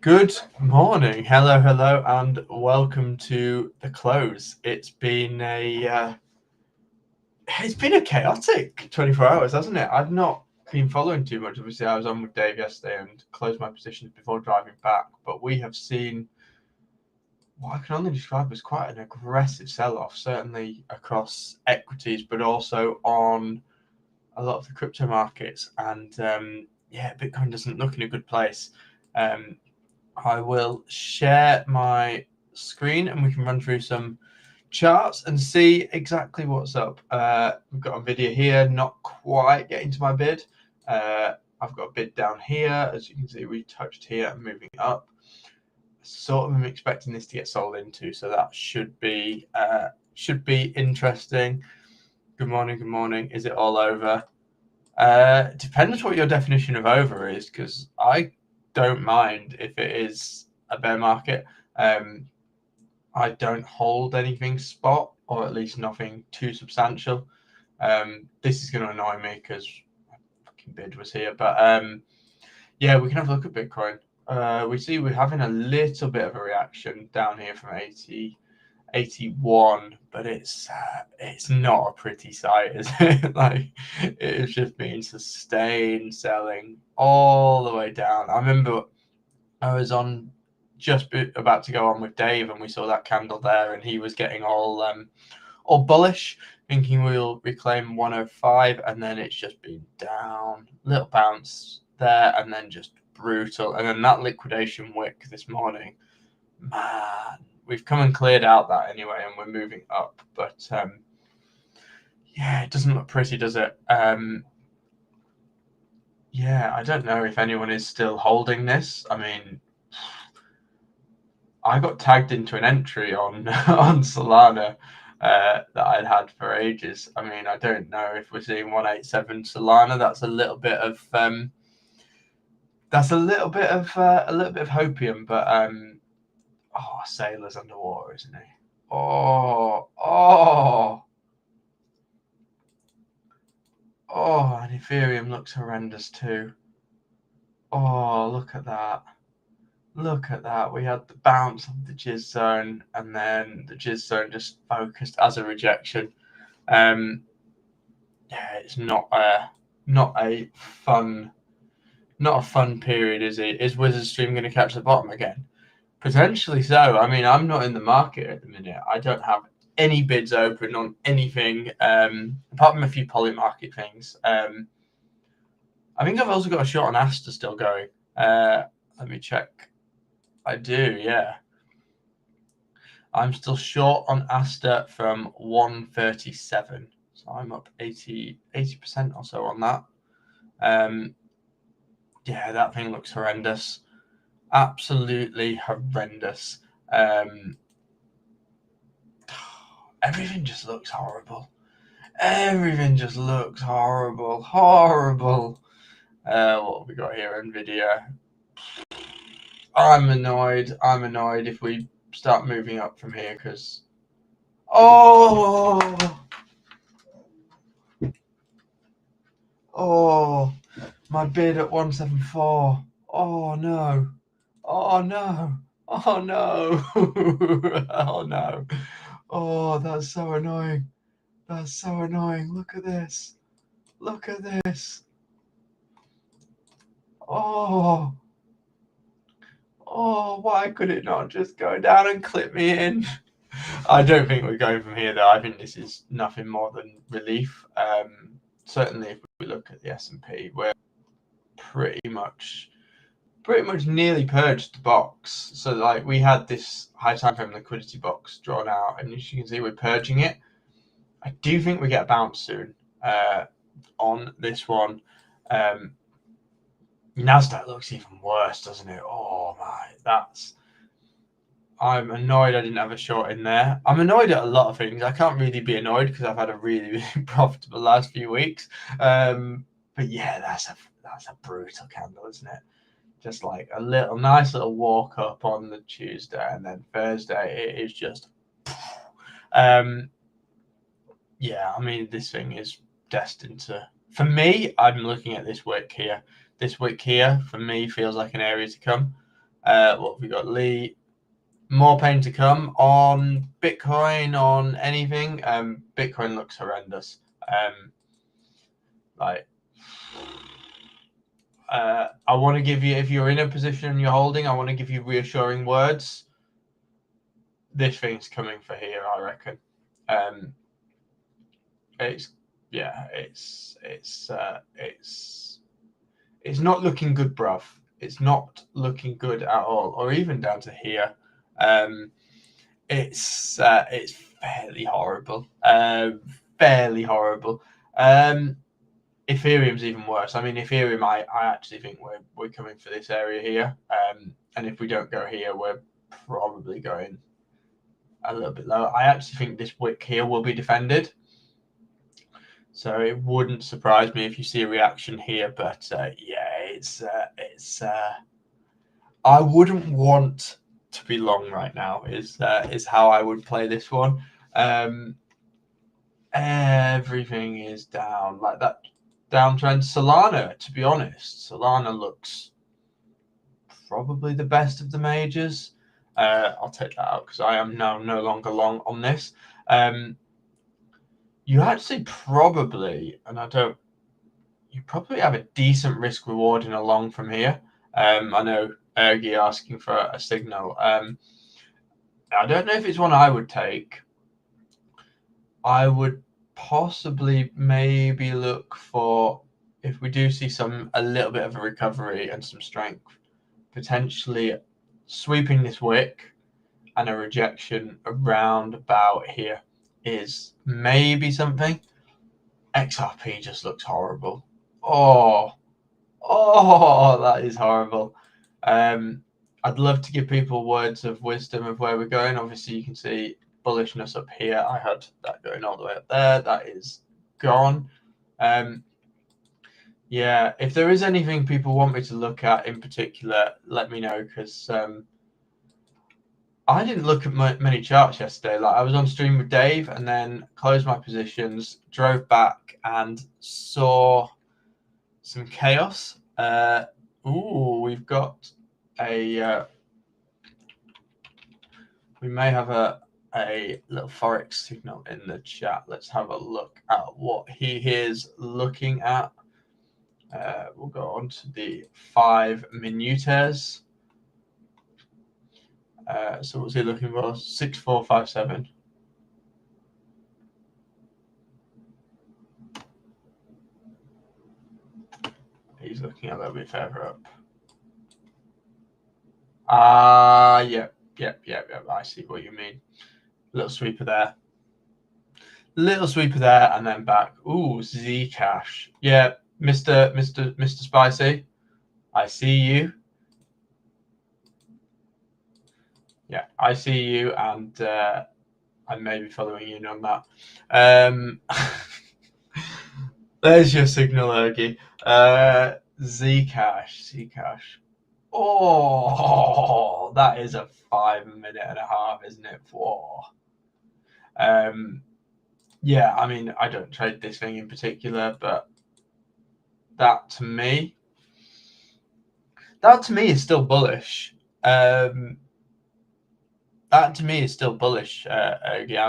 Good morning, hello, and welcome to the close. It's been a chaotic 24 hours, hasn't it? I've not been following too much. Obviously, I was on with Dave yesterday and closed my positions before driving back. But we have seen what I can only describe as quite an aggressive sell-off, certainly across equities, but also on a lot of the crypto markets. And Bitcoin doesn't look in a good place. I will share my screen and we can run through some charts and see exactly what's up. We've got a video here, not quite getting to my bid. I've got a bid down here. As you can see, we touched here and moving up. Sort of am expecting this to get sold into, so that should be interesting. Good morning. Is it all over? Depends what your definition of over is, because I don't mind if it is a bear market. I don't hold anything spot, or at least nothing too substantial. This is going to annoy me because my fucking bid was here. But yeah, we can have a look at Bitcoin. We see we're having a little bit of a reaction down here from 81, but it's not a pretty sight, is it? Like, it's just been sustained selling all the way down. I remember I was on just about to go on with Dave, and we saw that candle there, and he was getting all bullish, thinking we'll reclaim 105, and then it's just been down, little bounce there, and then just brutal. And then that liquidation wick this morning, man, we've come and cleared out that anyway, and we're moving up. But yeah, it doesn't look pretty, does it? Yeah, I don't know if anyone is still holding this. I mean, I got tagged into an entry on on Solana that I'd had for ages. I mean, I don't know if we're seeing 187 Solana. That's a little bit of hopium, but Sailor's underwater, isn't he? And Ethereum looks horrendous too. Oh, look at that. Look at that. We had the bounce of the jizz zone, and then the jizz zone just focused as a rejection. Yeah, it's not a fun period, is it? Is Wizard Stream going to catch the bottom again? Potentially so. I mean, I'm not in the market at the minute. I don't have any bids open on anything, apart from a few poly market things. I think I've also got a short on Asta still going. Let me check. I do, yeah. I'm still short on Asta from 137. So I'm up 80% or so on that. Yeah, that thing looks horrendous. Absolutely horrendous. Everything just looks horrible. Everything just looks horrible. What have we got here? NVIDIA. I'm annoyed if we start moving up from here, because my bid at 174. Oh no. Oh no. Oh, that's so annoying. Look at this. Why could it not just go down and clip me in? I don't think we're going from here, though. I think this is nothing more than relief. Certainly, if we look at the S&P, we're pretty much nearly purged the box. So, like, we had this high time frame liquidity box drawn out, and as you can see, we're purging it. I do think we get a bounce soon on this one. Nasdaq looks even worse, doesn't it? Oh my, I'm annoyed I didn't have a short in there. I'm annoyed at a lot of things. I can't really be annoyed because I've had a really profitable last few weeks. But yeah, that's a brutal candle, isn't it? Just like a nice little walk up on the Tuesday, and then Thursday it is just. Yeah, I mean, this thing is destined to. For me, I'm looking at this wick here. This wick here, for me, feels like an area to come. What have we got? Lee. More pain to come on Bitcoin, on anything. Bitcoin looks horrendous. I want to give you, if you're in a position and you're holding, I want to give you reassuring words. This thing's coming for here, I reckon. It's not looking good, bruv. It's not looking good at all, or even down to here. It's fairly horrible. Fairly horrible. Ethereum's even worse. I mean, Ethereum, I actually think we're coming for this area here. And if we don't go here, we're probably going a little bit lower. I actually think this wick here will be defended. So it wouldn't surprise me if you see a reaction here. But I wouldn't want to be long right now. Is how I would play this one. Everything is down like that. Downtrend. Solana, to be honest, Solana looks probably the best of the majors. I'll take that out because I am now no longer long on this. You actually probably, you probably have a decent risk reward in a long from here. I know Ergi asking for a signal. I don't know if it's one I would take. I would possibly maybe look for, if we do see a little bit of a recovery and some strength, potentially sweeping this wick and a rejection around about here is maybe something. XRP just looks horrible. Oh, that is horrible. I'd love to give people words of wisdom of where we're going. Obviously, you can see bullishness up here. I had that going all the way up there. That is gone. Yeah, if there is anything people want me to look at in particular, let me know, because I didn't look at many charts yesterday. Like, I was on stream with Dave and then closed my positions, drove back and saw some chaos. We've got we may have a little Forex signal in the chat. Let's have a look at what he is looking at. We'll go on to the 5 minutes. So what's he looking for? 6457. He's looking a little bit further up. Yep. I see what you mean. Little sweeper there. And then back. Ooh, Zcash. Yeah, Mr. Spicy. I see you. Yeah, I see you, and I may be following you on that. There's your signal, Ergi. Zcash. Oh, that is a 5 minute and a half, isn't it? Whoa. Yeah, I mean, I don't trade this thing in particular, but that to me is still bullish. I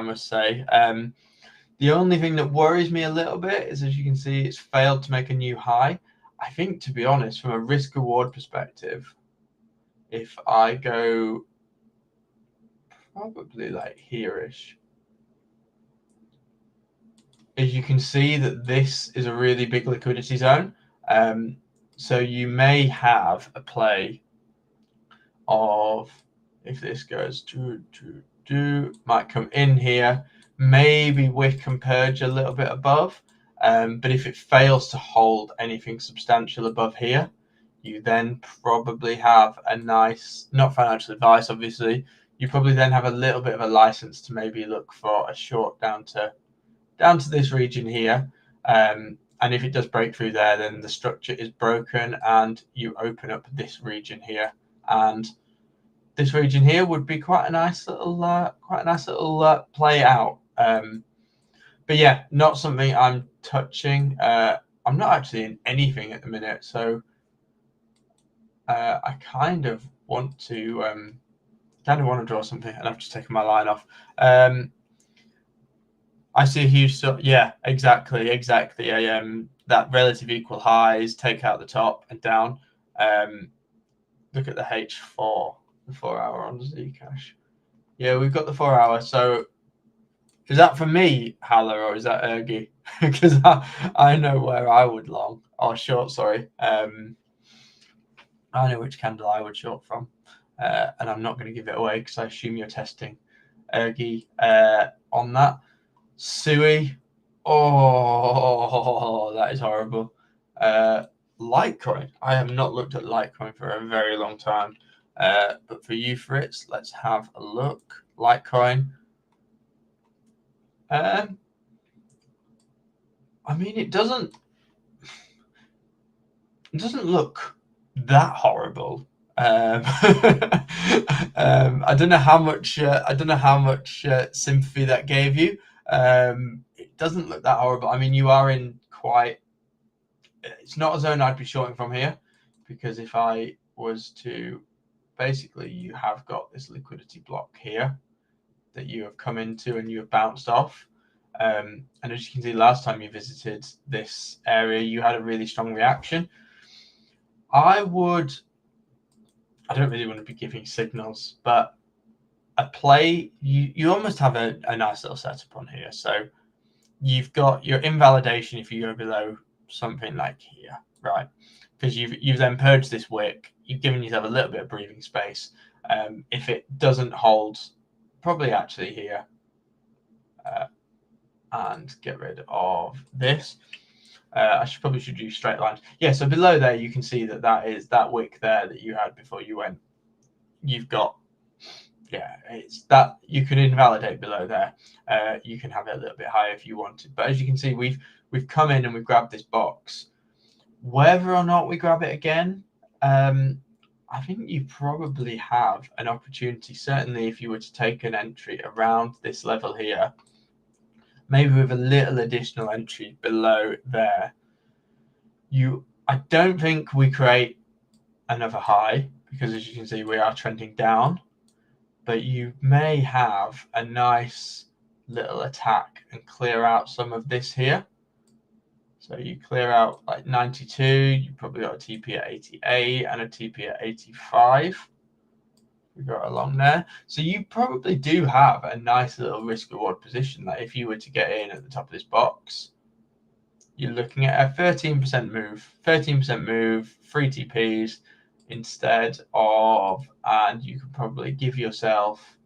must say. The only thing that worries me a little bit is, as you can see, it's failed to make a new high. I think, to be honest, from a risk reward perspective, if I go probably like here-ish, as you can see that this is a really big liquidity zone. So you may have a play of, if this goes might come in here, maybe wick and purge a little bit above. But if it fails to hold anything substantial above here, you then probably have a nice, not financial advice, obviously, you probably then have a little bit of a license to maybe look for a short down to this region here. And if it does break through there, then the structure is broken and you open up this region here. And this region here would be quite a nice little play out. But yeah, not something I'm touching. I'm not actually in anything at the minute, so I kind of want to draw something, and I've just taken my line off. I see a huge, yeah, exactly. That relative equal highs, take out the top and down. Look at the H4, the 4 hour on Zcash. Yeah, we've got the 4 hour. So is that for me, Haller, or is that Ergi? Because I know where I would long or short. Sorry, I know which candle I would short from, and I'm not going to give it away because I assume you're testing Ergi on that. Sui, oh, that is horrible. Litecoin, I have not looked at Litecoin for a very long time, but for you, Fritz, let's have a look. Litecoin. I mean, it doesn't look that horrible. I don't know how much sympathy that gave you. It doesn't look that horrible. I mean, you are in quite. It's not a zone I'd be shorting from here, because if I was to, basically, you have got this liquidity block here that you have come into and you have bounced off. And as you can see, last time you visited this area, you had a really strong reaction. I don't really want to be giving signals, but a play, you almost have a nice little setup on here. So you've got your invalidation if you go below something like here, right? Because you've then purged this wick, you've given yourself a little bit of breathing space. If it doesn't hold, probably actually here, and get rid of this. I probably should use straight lines. Yeah, so below there you can see that is that wick there that you had before you went. You've got, yeah, it's that you can invalidate below there. You can have it a little bit higher if you wanted, but as you can see, we've come in and we've grabbed this box. Whether or not we grab it again, I think you probably have an opportunity. Certainly, if you were to take an entry around this level here, maybe with a little additional entry below there, I don't think we create another high, because as you can see, we are trending down. But you may have a nice little attack and clear out some of this here. So you clear out like 92, you probably got a TP at 88 and a TP at 85. We got along there. So you probably do have a nice little risk reward position that if you were to get in at the top of this box, you're looking at a 13% move, 3 TPs instead of, and you could probably give yourself,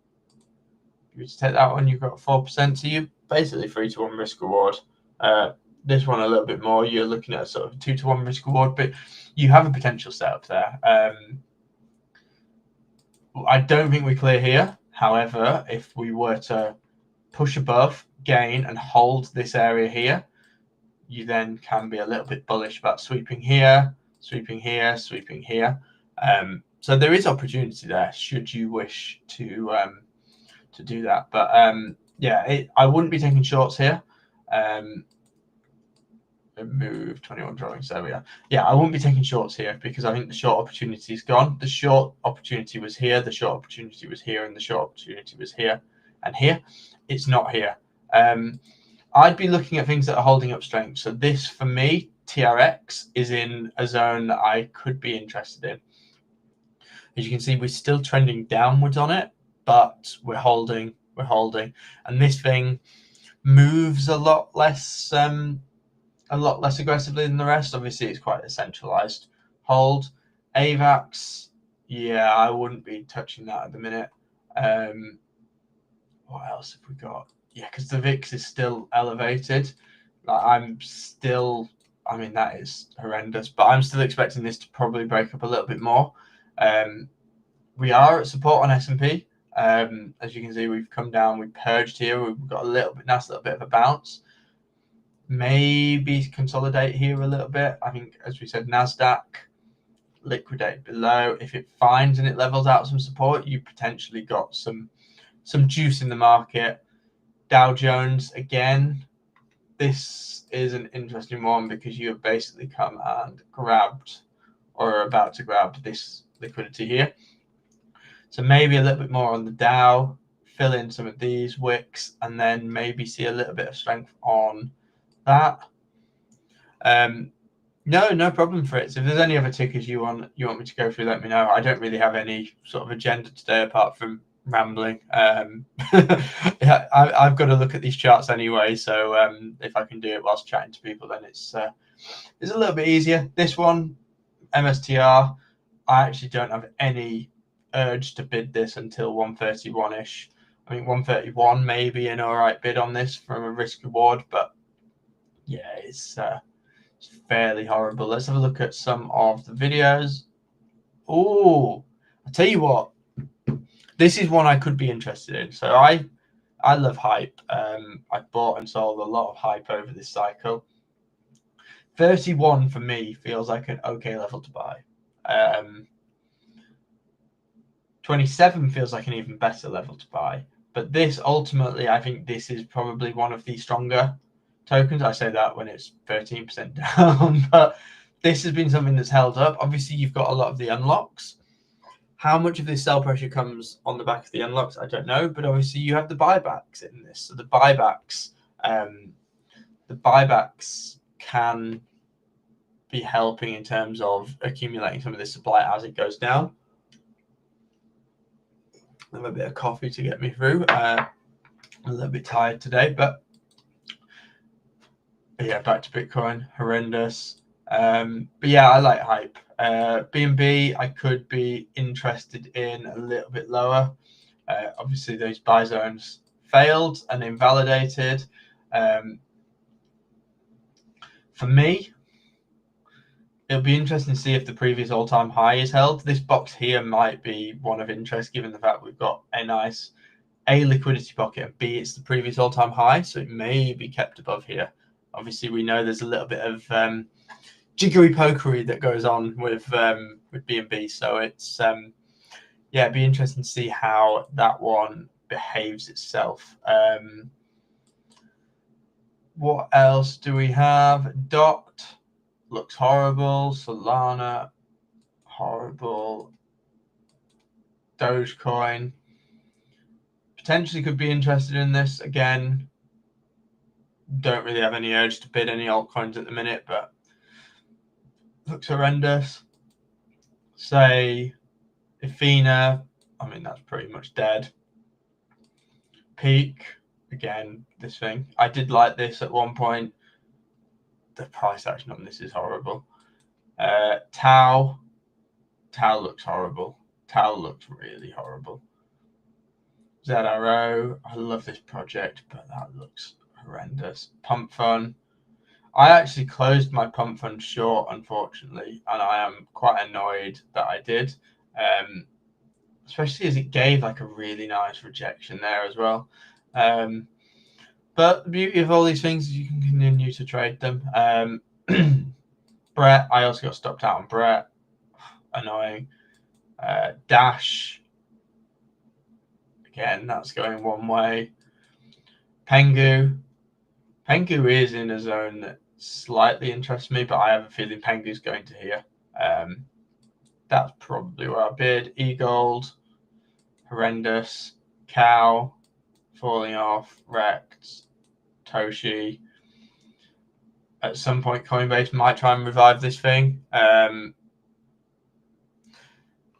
if you were to take that one, you've got 4%, so you basically 3-to-1 risk reward. This one a little bit more, you're looking at a sort of 2-to-1 risk reward, but you have a potential setup there. I don't think we clear here. However, if we were to push above, gain, and hold this area here, you then can be a little bit bullish about sweeping here, sweeping here, sweeping here. So there is opportunity there should you wish to do that. But yeah, I wouldn't be taking shorts here. Move 21 drawings. There we are. Yeah, I wouldn't be taking shorts here because I think the short opportunity is gone. The short opportunity was here, the short opportunity was here, and the short opportunity was here and here. It's not here. I'd be looking at things that are holding up strength. So this, for me, TRX is in a zone that I could be interested in. As you can see, we're still trending downwards on it, but we're holding, and this thing moves a lot less aggressively than the rest. Obviously, it's quite a centralized hold. AVAX, yeah, I wouldn't be touching that at the minute. What else have we got? Yeah, because the VIX is still elevated. Like I mean, that is horrendous, but I'm still expecting this to probably break up a little bit more. We are at support on S&P. As you can see, we've come down, we purged here, we've got a nice little bit of a bounce. Maybe consolidate here a little bit. I think, as we said, NASDAQ, liquidate below. If it finds and it levels out some support, you potentially got some juice in the market. Dow Jones, again, this is an interesting one because you have basically come and grabbed or are about to grab this liquidity here. So maybe a little bit more on the Dow, fill in some of these wicks, and then maybe see a little bit of strength on that. No problem, Fritz. If there's any other tickers you want me to go through, let me know. I don't really have any sort of agenda today apart from rambling. Yeah, I've got to look at these charts anyway, so if I can do it whilst chatting to people, then it's a little bit easier. This one, MSTR, I actually don't have any urge to bid this until 131-ish. I mean, 131 may be an all right bid on this from a risk reward, but yeah, it's fairly horrible. Let's have a look at some of the videos. Oh, I'll tell you what, this is one I could be interested in. So I love hype. I bought and sold a lot of hype over this cycle. 31 for me feels like an okay level to buy. 27 feels like an even better level to buy. But this ultimately, I think this is probably one of the stronger tokens. I say that when it's 13% down, but this has been something that's held up. Obviously, you've got a lot of the unlocks. How much of this sell pressure comes on the back of the unlocks, I don't know. But obviously, you have the buybacks in this. So the buybacks can be helping in terms of accumulating some of this supply as it goes down. I have a bit of coffee to get me through. I'm a little bit tired today, but yeah, back to Bitcoin, horrendous. But yeah, I like hype. BNB, I could be interested in a little bit lower. Obviously, those buy zones failed and invalidated. For me, it'll be interesting to see if the previous all-time high is held. This box here might be one of interest, given the fact we've got a nice A, liquidity pocket, and B, it's the previous all-time high, so it may be kept above here. Obviously, we know there's a little bit of jiggery pokery that goes on with BNB, so it's yeah, it'd be interesting to see how that one behaves itself. What else do we have? Dot looks horrible. Solana, horrible. Dogecoin, potentially could be interested in this. Again, don't really have any urge to bid any altcoins at the minute, but looks horrendous. Say Athena, I mean, that's pretty much dead. Peak, again, this thing. I did like this at one point. The price action on this is horrible. Tau looks horrible. Tau looks really horrible. ZRO, I love this project, but that looks horrendous. Pump Fun, I actually closed my pump fund short, unfortunately, and I am quite annoyed that I did, especially as it gave like a really nice rejection there as well. But the beauty of all these things is you can continue to trade them. Brett, I also got stopped out on Brett. Annoying. Dash, again, that's going one way. Pengu is in a zone that slightly interests me, but I have a feeling Pengu's going to here. That's probably where I bid. E-Gold, horrendous. Cow, falling off. Wrecked. Toshi. At some point, Coinbase might try and revive this thing.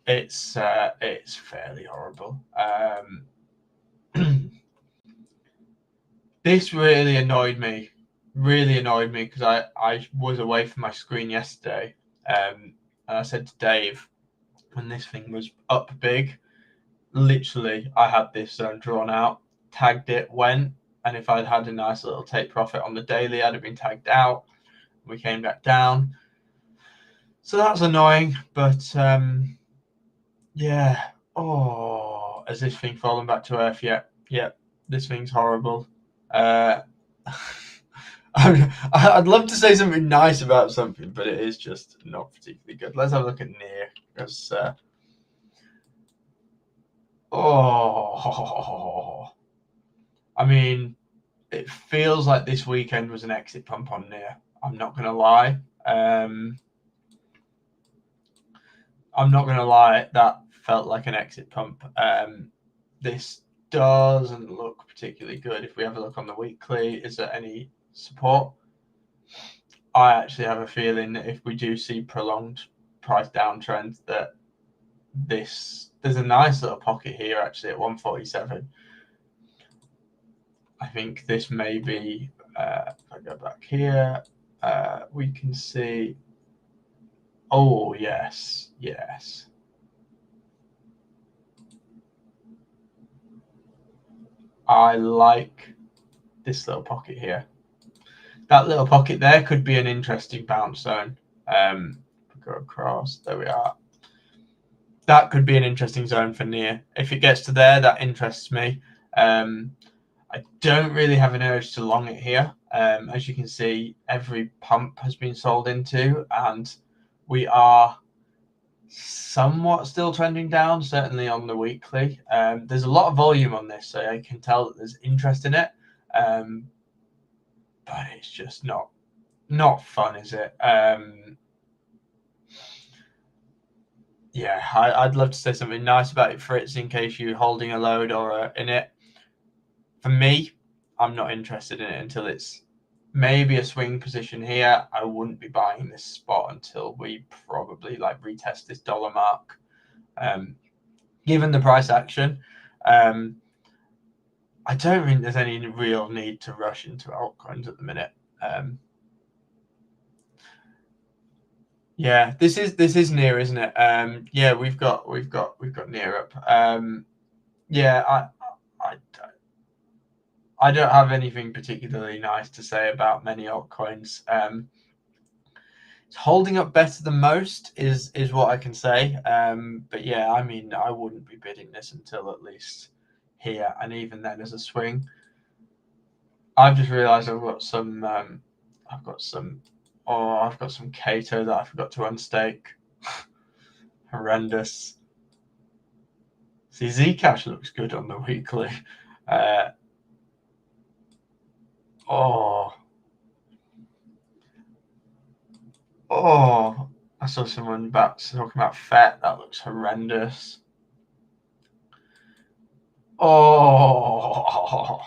It's fairly horrible. This really annoyed me because I was away from my screen yesterday, and I said to Dave, when this thing was up big, literally I had this zone drawn out, tagged it, went, and if I'd had a nice little take profit on the daily, I'd have been tagged out. We came back down, so that's annoying. But yeah, oh, has this thing fallen back to earth yet? Yeah, this thing's horrible. I'd love to say something nice about something, but it is just not particularly good. Let's have a look at near, because I mean, it feels like this weekend was an exit pump on near. I'm not gonna lie. That felt like an exit pump. This doesn't look particularly good. If we have a look on the weekly, is there any support? I actually have a feeling that if we do see prolonged price downtrend, that there's a nice little pocket here actually at 147. I think this may be, if I go back here, we can see, oh yes, yes. I like this little pocket here. That little pocket there could be an interesting bounce zone. Go across, there we are. That could be an interesting zone for near. If it gets to there, that interests me. I don't really have an urge to long it here. As you can see, every pump has been sold into, and we are somewhat still trending down, certainly on the weekly. There's a lot of volume on this, so I can tell that there's interest in it. But it's just not fun, is it? Yeah, I'd love to say something nice about it, Fritz, in case you're holding a load or in it. For me, I'm not interested in it until it's maybe a swing position here. I wouldn't be buying this spot until we probably like retest this dollar mark. Given the price action, I don't think there's any real need to rush into altcoins at the minute. Yeah, this is near, isn't it? Yeah, we've got near up. Yeah, I don't have anything particularly nice to say about many altcoins. It's holding up better than most is what I can say. But yeah, I mean, I wouldn't be bidding this until at least here, and even then as a swing. I've just realised I've got some Cato that I forgot to unstake. Horrendous. See, Zcash looks good on the weekly. Oh, I saw someone talking about FET. That looks horrendous. Oh,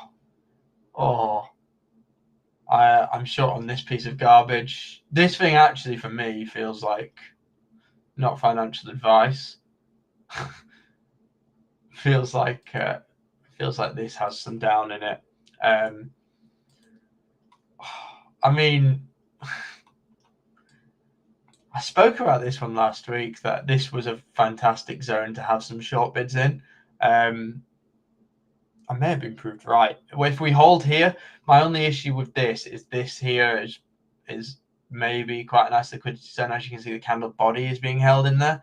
I'm short on this piece of garbage. This thing actually, for me, feels like not financial advice. feels like this has some down in it. I mean, I spoke about this one last week, that this was a fantastic zone to have some short bids in. I may have been proved right. If we hold here, my only issue with this is here is maybe quite a nice liquidity zone. As you can see, the candle body is being held in there.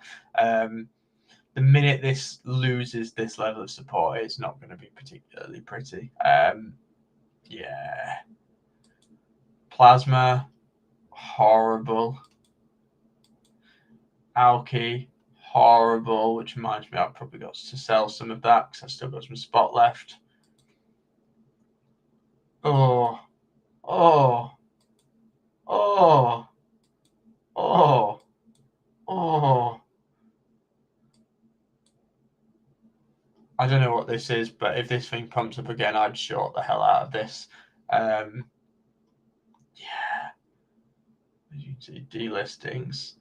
The minute this loses this level of support, it's not going to be particularly pretty. Yeah. Plasma, horrible. Alki, horrible, which reminds me I've probably got to sell some of that because I've still got some spot left. Oh, oh, oh, oh, oh. I don't know what this is, but if this thing pumps up again, I'd short the hell out of this. Yeah. As you can see, delistings.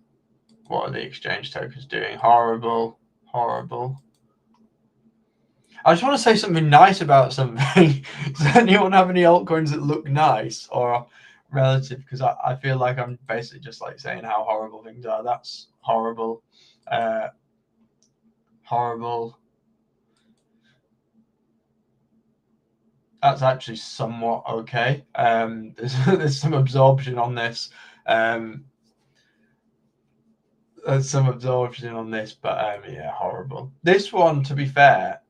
What are the exchange tokens doing? Horrible, horrible. I just want to say something nice about something. Does anyone have any altcoins that look nice or relative? Because I feel like I'm basically just like saying how horrible things are. That's horrible. Horrible. That's actually somewhat okay. There's some absorption on this. There's some absorption on this, but yeah, horrible. This one, to be fair,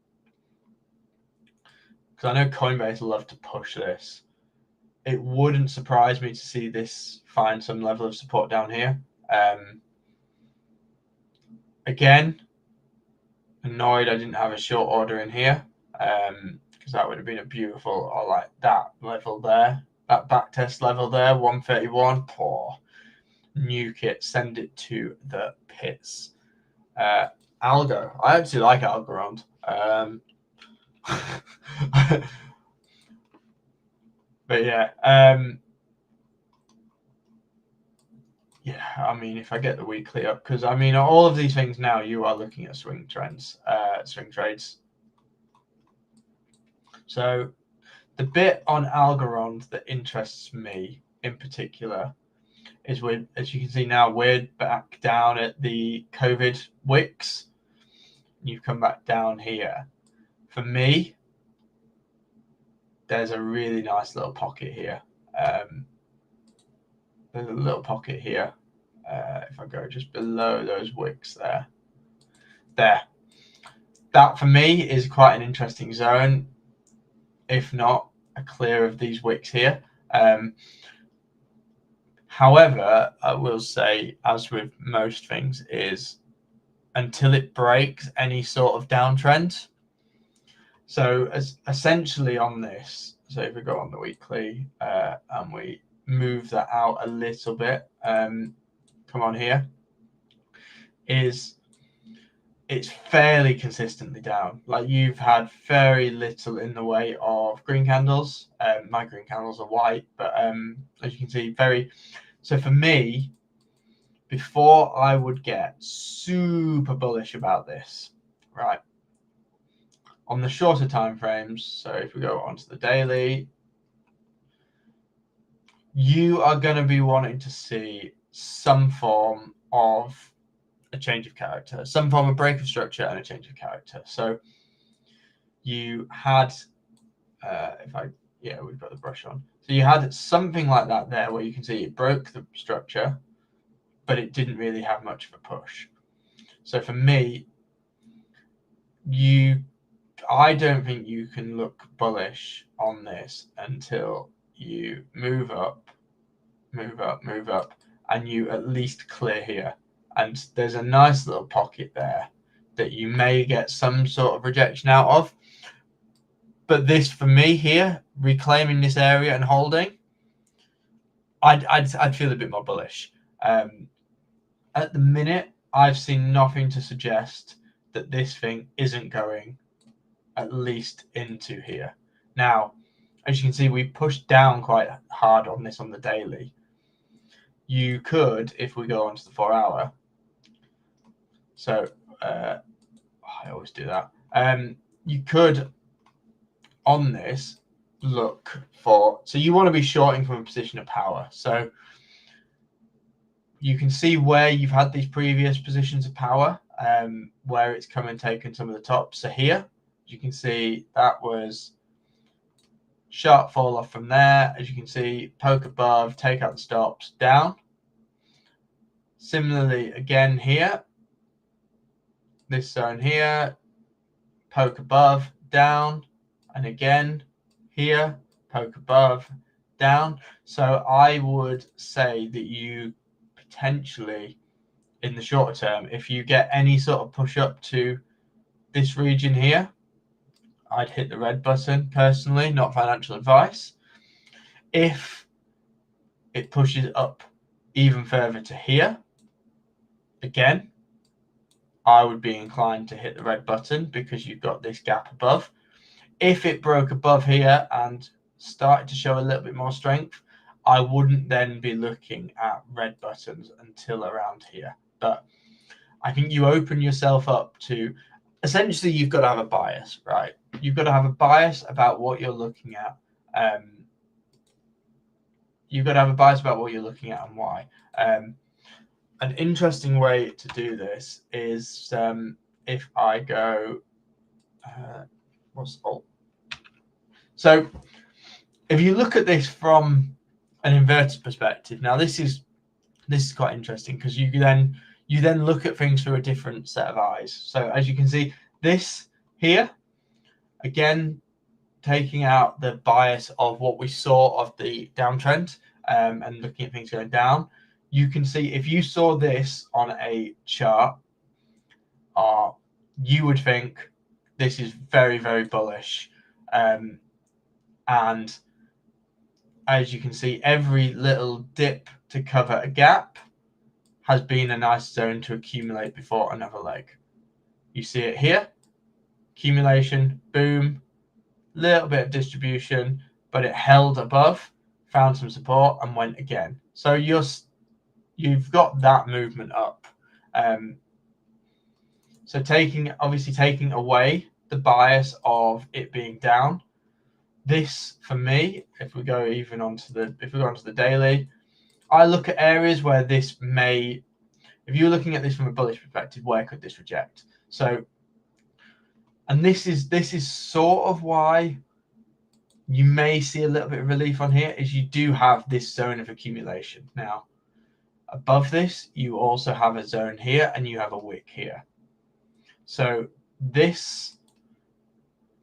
because I know Coinbase love to push this, it wouldn't surprise me to see this find some level of support down here. Again, annoyed I didn't have a short order in here, because that would have been a beautiful, or like that level there, that backtest level there, 131. Poor nuke it, send it to the pits. Algo. I actually like Algorand. But yeah, yeah. I mean, if I get the weekly up, because I mean, all of these things now, you are looking at swing trends, swing trades. So the bit on Algorand that interests me in particular is as you can see now, we're back down at the COVID wicks. You've come back down here. For me, there's a really nice little pocket here. There's a little pocket here. If I go just below those wicks there. That for me is quite an interesting zone, if not a clear of these wicks here. However, I will say, as with most things, is until it breaks any sort of downtrend. So essentially on this, so if we go on the weekly and we move that out a little bit, come on here, it's fairly consistently down. Like, you've had very little in the way of green candles. My green candles are white, but as you can see, so for me, before I would get super bullish about this, right, on the shorter time frames, so if we go onto the daily, you are going to be wanting to see some form of a change of character, some form of break of structure and a change of character. So you had, we've got the brush on. So you had something like that there where you can see it broke the structure, but it didn't really have much of a push. So for me, I don't think you can look bullish on this until you move up, and you at least clear here. And there's a nice little pocket there that you may get some sort of rejection out of. But this, for me here, reclaiming this area and holding, I'd feel a bit more bullish. At the minute, I've seen nothing to suggest that this thing isn't going at least into here. Now, as you can see, we pushed down quite hard on this on the daily. You could, if we go onto the 4 hour, so I always do that. You could, on this, look for, so you want to be shorting from a position of power. So you can see where you've had these previous positions of power, where it's come and taken some of the tops. So here, you can see that was sharp fall off from there. As you can see, poke above, take out the stops, down. Similarly, again here, this zone here, poke above, down, and again here, poke above, down. So I would say that you potentially, in the shorter term, if you get any sort of push up to this region here, I'd hit the red button personally, not financial advice. If it pushes up even further to here, again, I would be inclined to hit the red button because you've got this gap above. If it broke above here and started to show a little bit more strength, I wouldn't then be looking at red buttons until around here. But I think you open yourself up to, essentially, you've got to have a bias, right? You've got to have a bias about what you're looking at. You've got to have a bias about what you're looking at and why. An interesting way to do this is if I go, so if you look at this from an inverted perspective, now this is quite interesting because you then look at things through a different set of eyes. So as you can see, this here, again, taking out the bias of what we saw of the downtrend and looking at things going down, you can see if you saw this on a chart, you would think this is very, very bullish. And as you can see, every little dip to cover a gap has been a nice zone to accumulate before another leg. You see it here, accumulation, boom, little bit of distribution, but it held above, found some support, and went again. So you've got that movement up. So taking away the bias of it being down, this for me, if we go onto the daily, I look at areas where this may, if you're looking at this from a bullish perspective, where could this reject? So, and this is sort of why you may see a little bit of relief on here, is you do have this zone of accumulation. Now, above this, you also have a zone here and you have a wick here. So this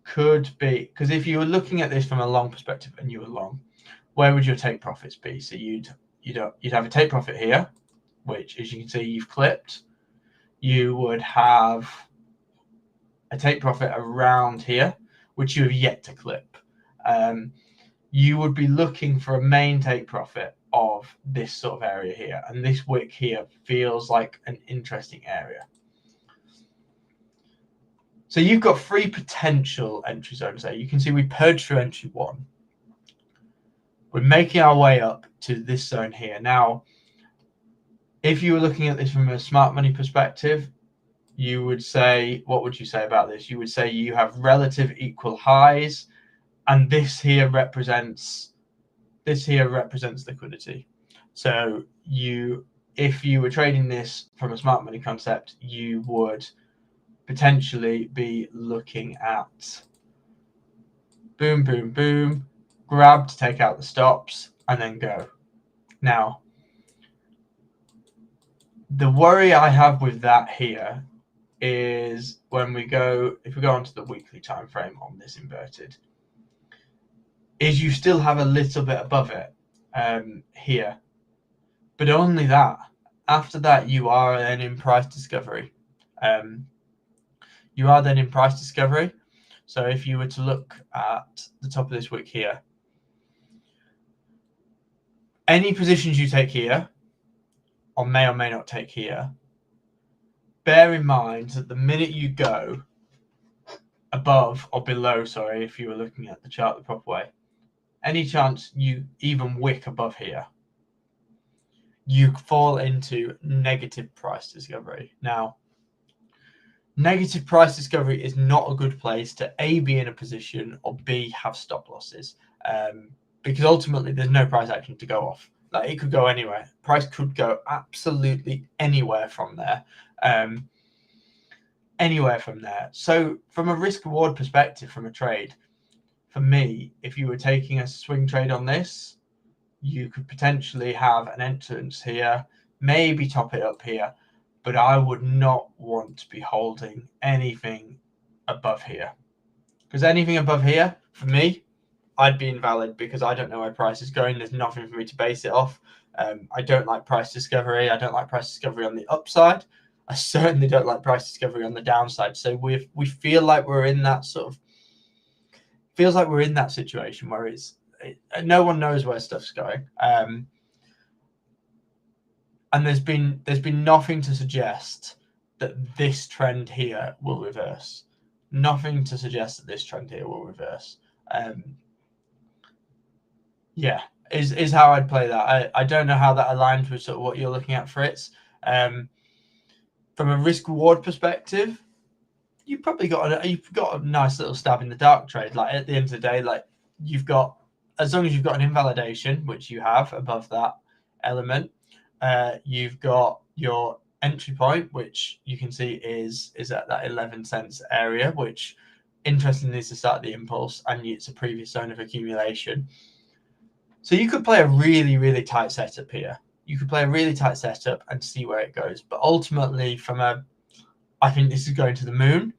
could be, because if you were looking at this from a long perspective and you were long, where would your take profits be? So you'd have a take profit here, which, as you can see, you've clipped. You would have a take profit around here, which you have yet to clip. You would be looking for a main take profit of this sort of area here, and this wick here feels like an interesting area. So you've got 3 potential entry zones there. You can see we purged through entry 1. We're making our way up to this zone here. Now, if you were looking at this from a smart money perspective, you would say, what would you say about this? You would say you have relative equal highs, and this here represents liquidity. So if you were trading this from a smart money concept, you would potentially be looking at boom, boom, boom, grab to take out the stops, and then go. Now, the worry I have with that here is if we go onto the weekly time frame on this inverted, is you still have a little bit above it here, but only that. After that, you are then in price discovery. So if you were to look at the top of this wick here, any positions you take here, or may not take here, bear in mind that the minute you go above or below, if you were looking at the chart the proper way, any chance you even wick above here, you fall into negative price discovery. Now, negative price discovery is not a good place to A, be in a position, or B, have stop losses, because ultimately there's no price action to go off. Like, it could go anywhere. Price could go absolutely anywhere from there. So from a risk reward perspective, from a trade, for me, if you were taking a swing trade on this, you could potentially have an entrance here, maybe top it up here, but I would not want to be holding anything above here, because anything above here, for me, I'd be invalid, because I don't know where price is going. There's nothing for me to base it off. I don't like price discovery. I don't like price discovery on the upside. I certainly don't like price discovery on the downside. So we feel like we're in that situation where no one knows where stuff's going. And there's been nothing to suggest that this trend here will reverse. Nothing to suggest that this trend here will reverse. Yeah, is how I'd play that. I don't know how that aligns with sort of what you're looking at, Fritz. From a risk reward perspective, you've probably got a nice little stab in the dark trade. Like, at the end of the day, like, you've got, as long as you've got an invalidation, which you have above that element, you've got your entry point, which you can see is at that 11 cents area, which interestingly is the start of the impulse, and it's a previous zone of accumulation. So you could play a really, really tight setup here. You could play a really tight setup and see where it goes. But ultimately, I think this is going to the moon.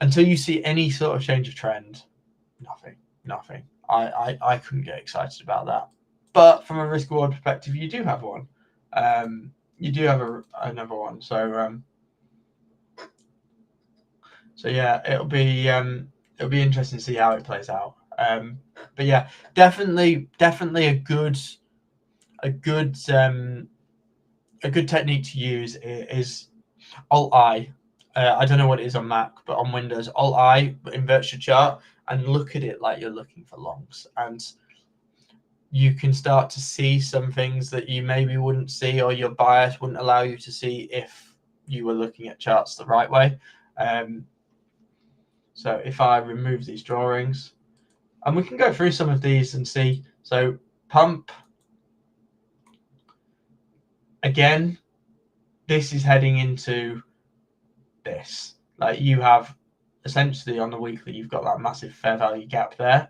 Until you see any sort of change of trend, nothing. I couldn't get excited about that. But from a risk reward perspective, you do have one. You do have another one. So yeah, it'll be interesting to see how it plays out. But yeah, definitely a good technique to use is Alt-I. I don't know what it is on Mac, but on Windows, Alt-I inverts your chart and look at it like you're looking for longs. And you can start to see some things that you maybe wouldn't see, or your bias wouldn't allow you to see if you were looking at charts the right way. So if I remove these drawings, and we can go through some of these and see. So pump, again, this is heading into this. Like you have essentially on the weekly, you've got that massive fair value gap there.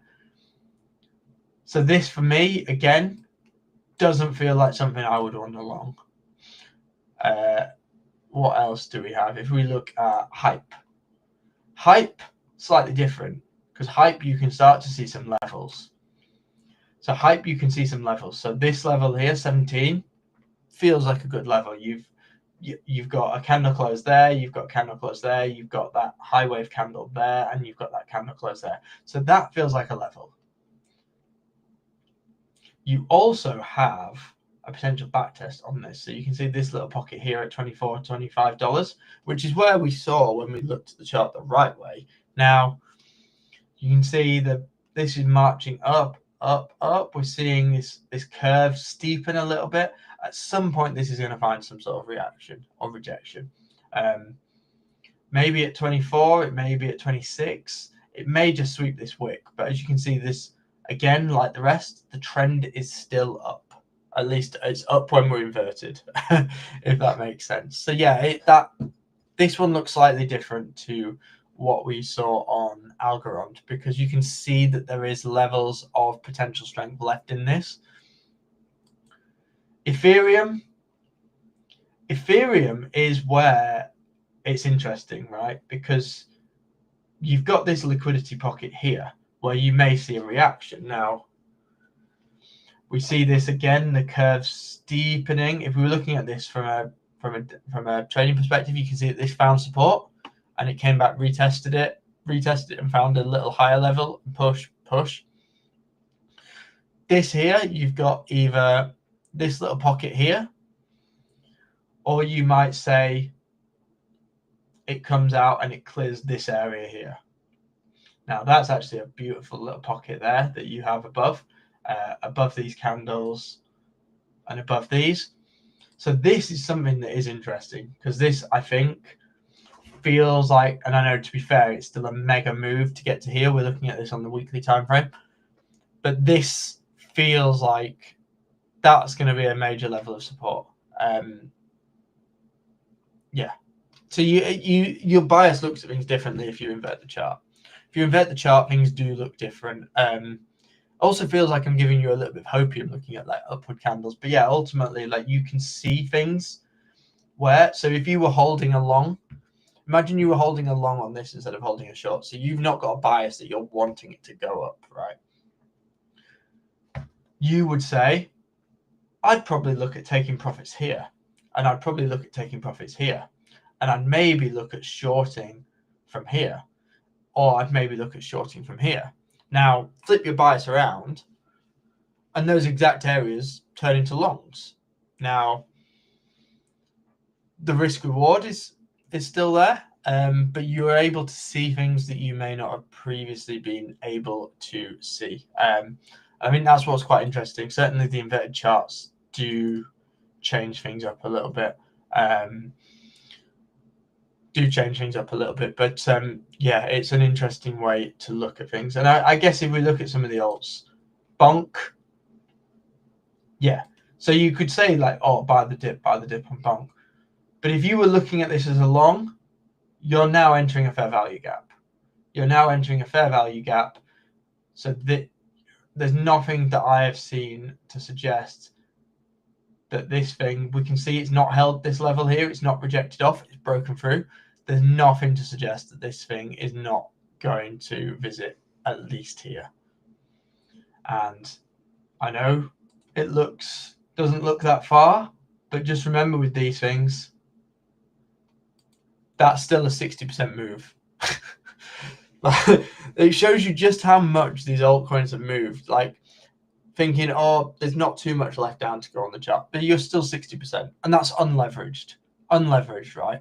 So this for me, again, doesn't feel like something I would run along. What else do we have? If we look at hype, slightly different, because hype you can start to see some levels. So hype you can see some levels. So this level here, 17, feels like a good level. You've got a candle close there, you've got a candle close there, you've got that high wave candle there, and you've got that candle close there. So that feels like a level. You also have a potential backtest on this. So you can see this little pocket here at $24, $25, which is where we saw when we looked at the chart the right way. Now, you can see that this is marching up, up, up. We're seeing this curve steepen a little bit. At some point, this is going to find some sort of reaction or rejection. Maybe at 24, it may be at 26. It may just sweep this wick. But as you can see, this, again, like the rest, the trend is still up. At least it's up when we're inverted, if that makes sense. So yeah, this one looks slightly different to what we saw on Algorand, because you can see that there is levels of potential strength left in this. Ethereum is where it's interesting, right? Because you've got this liquidity pocket here where you may see a reaction. Now, we see this again, the curve steepening. If we were looking at this from a trading perspective, you can see that this found support and it came back, retested it and found a little higher level, push. This here, you've got either this little pocket here, or you might say it comes out and it clears this area here. Now that's actually a beautiful little pocket there that you have above these candles and above these. So this is something that is interesting, because this, I think, feels like, and I know to be fair, it's still a mega move to get to here. We're looking at this on the weekly time frame, but this feels like that's going to be a major level of support. Yeah. So your bias looks at things differently if you invert the chart. If you invert the chart, things do look different. Also feels like I'm giving you a little bit of hopium looking at like upward candles, but yeah, ultimately, like you can see things where, so if you were holding a long, imagine you were holding a long on this instead of holding a short. So you've not got a bias that you're wanting it to go up, right? You would say, I'd probably look at taking profits here, and I'd probably look at taking profits here, and I'd maybe look at shorting from here, or I'd maybe look at shorting from here. Now, flip your bias around, and those exact areas turn into longs. Now, the risk reward is still there, but you're able to see things that you may not have previously been able to see. I mean, that's what's quite interesting. Certainly the inverted charts do change things up a little bit. But yeah, it's an interesting way to look at things. And I guess if we look at some of the alts, Bonk, yeah. So you could say like, oh, buy the dip on Bonk. But if you were looking at this as a long, you're now entering a fair value gap. So there's nothing that I have seen to suggest that this thing, we can see it's not held this level here. It's not rejected off. It's broken through. There's nothing to suggest that this thing is not going to visit at least here. And I know it doesn't look that far, but just remember with these things, that's still a 60% move. It shows you just how much these altcoins have moved. Like thinking, oh, there's not too much left down to go on the chart, but you're still 60%, and that's unleveraged, right?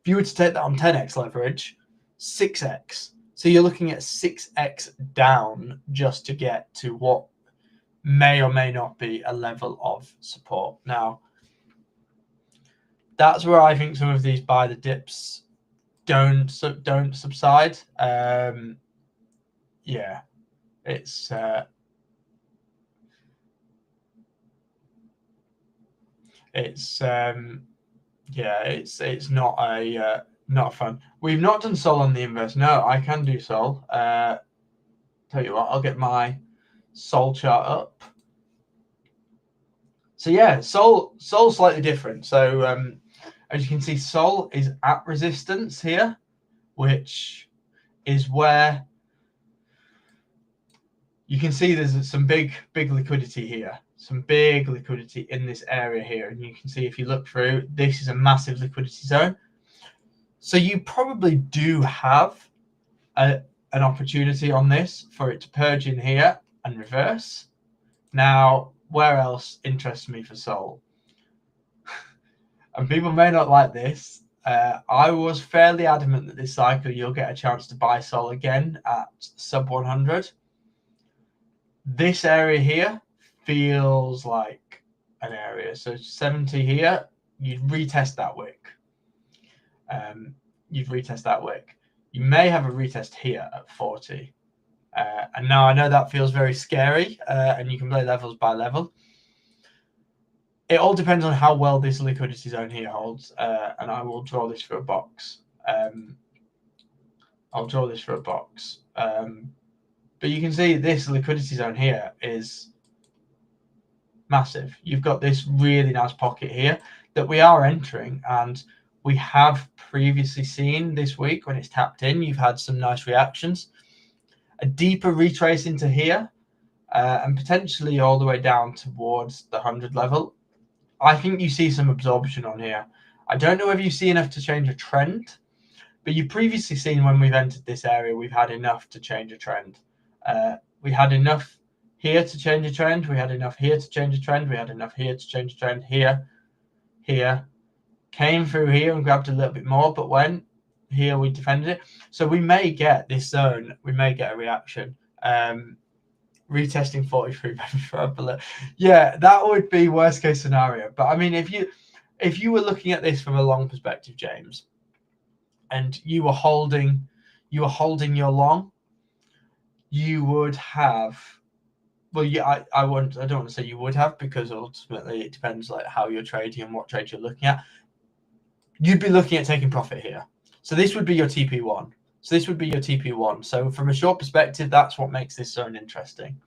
If you were to take that on 10x leverage, 6x. So you're looking at 6x down just to get to what may or may not be a level of support. Now, that's where I think some of these buy the dips don't subside. Yeah, it's not a not fun. We've not done Sol on the inverse. No, I can do Sol. Tell you what, I'll get my Sol chart up. So yeah, Sol's slightly different. So as you can see, Sol is at resistance here, which is where you can see there's some big liquidity here, some big liquidity in this area here. And you can see if you look through, this is a massive liquidity zone. So you probably do have an opportunity on this for it to purge in here and reverse. Now, where else interests me for Sol? And people may not like this. I was fairly adamant that this cycle you'll get a chance to buy Sol again at sub 100. This area here feels like an area. So 70 here, you'd retest that wick. You may have a retest here at 40. And now I know that feels very scary, and you can play levels by level. It all depends on how well this liquidity zone here holds, and I will draw this for a box. I'll draw this for a box. But you can see this liquidity zone here is massive. You've got this really nice pocket here that we are entering, and we have previously seen this week when it's tapped in, you've had some nice reactions. A deeper retrace into here, and potentially all the way down towards the 100 level. I think you see some absorption on here. I don't know if you see enough to change a trend, but you've previously seen when we've entered this area, we've had enough to change a trend. We had enough here to change a trend. We had enough here to change a trend. We had enough here to change a trend. Here, came through here and grabbed a little bit more, but when here we defended it. So we may get this zone. We may get a reaction. Retesting 43 below. Yeah, that would be worst case scenario. But I mean, if you were looking at this from a long perspective, James, and you were holding your long, you would have. Well, yeah, I don't want to say you would have, because ultimately it depends like how you're trading and what trade you're looking at. You'd be looking at taking profit here. So this would be your TP1. So from a short perspective, that's what makes this zone interesting.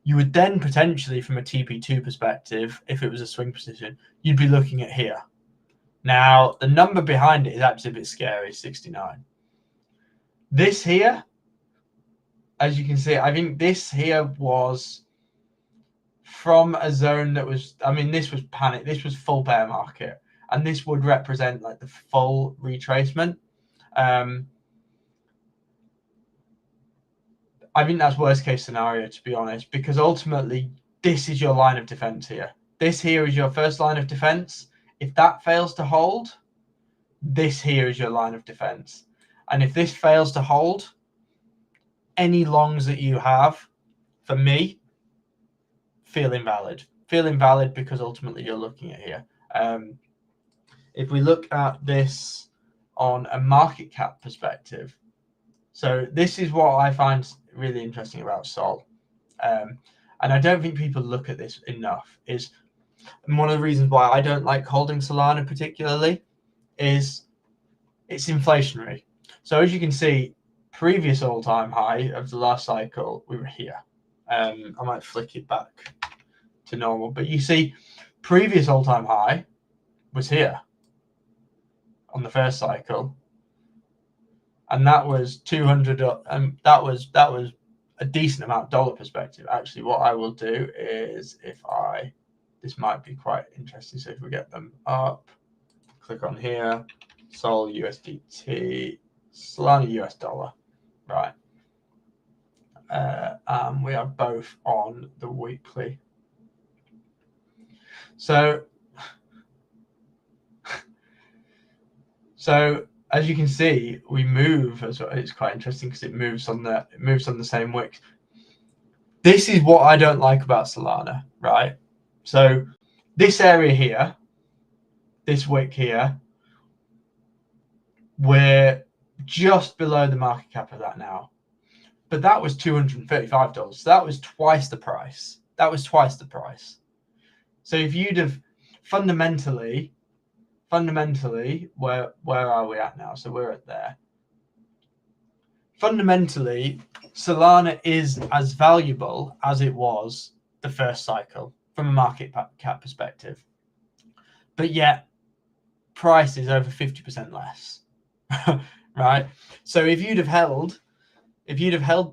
You would then potentially, from a TP2 perspective, if it was a swing position, you'd be looking at here. Now, the number behind it is actually a bit scary, 69. This here, as you can see, I think this here was from a zone that was, I mean, this was panic. This was full bear market. And this would represent like the full retracement. I think that's worst case scenario, to be honest, because ultimately this is your line of defense here. This here is your first line of defense. If that fails to hold, this here is your line of defense. And if this fails to hold, any longs that you have, for me, feel invalid. Feel invalid because ultimately you're looking at here. If we look at this on a market cap perspective, so this is what I find really interesting about Sol. And I don't think people look at this enough. Is one of the reasons why I don't like holding Solana particularly is it's inflationary. So as you can see, previous all-time high of the last cycle, we were here. I might flick it back to normal, but you see, previous all-time high was here on the first cycle, and that was 200. That was a decent amount dollar perspective. Actually, what I will do is this might be quite interesting. So if we get them up, click on here, Sol USDT, Solana US dollar, right? We are both on the weekly. So So as you can see, we move as well. It's quite interesting because it moves on the same wick. This is what I don't like about Solana, right? So this area here, this wick here, we're just below the market cap of that now. But that was $235. So that was twice the price. So if you'd have fundamentally, where are we at now? So we're at there. Fundamentally, Solana is as valuable as it was the first cycle from a market cap perspective. But yet, price is over 50% less, right? So if you'd have held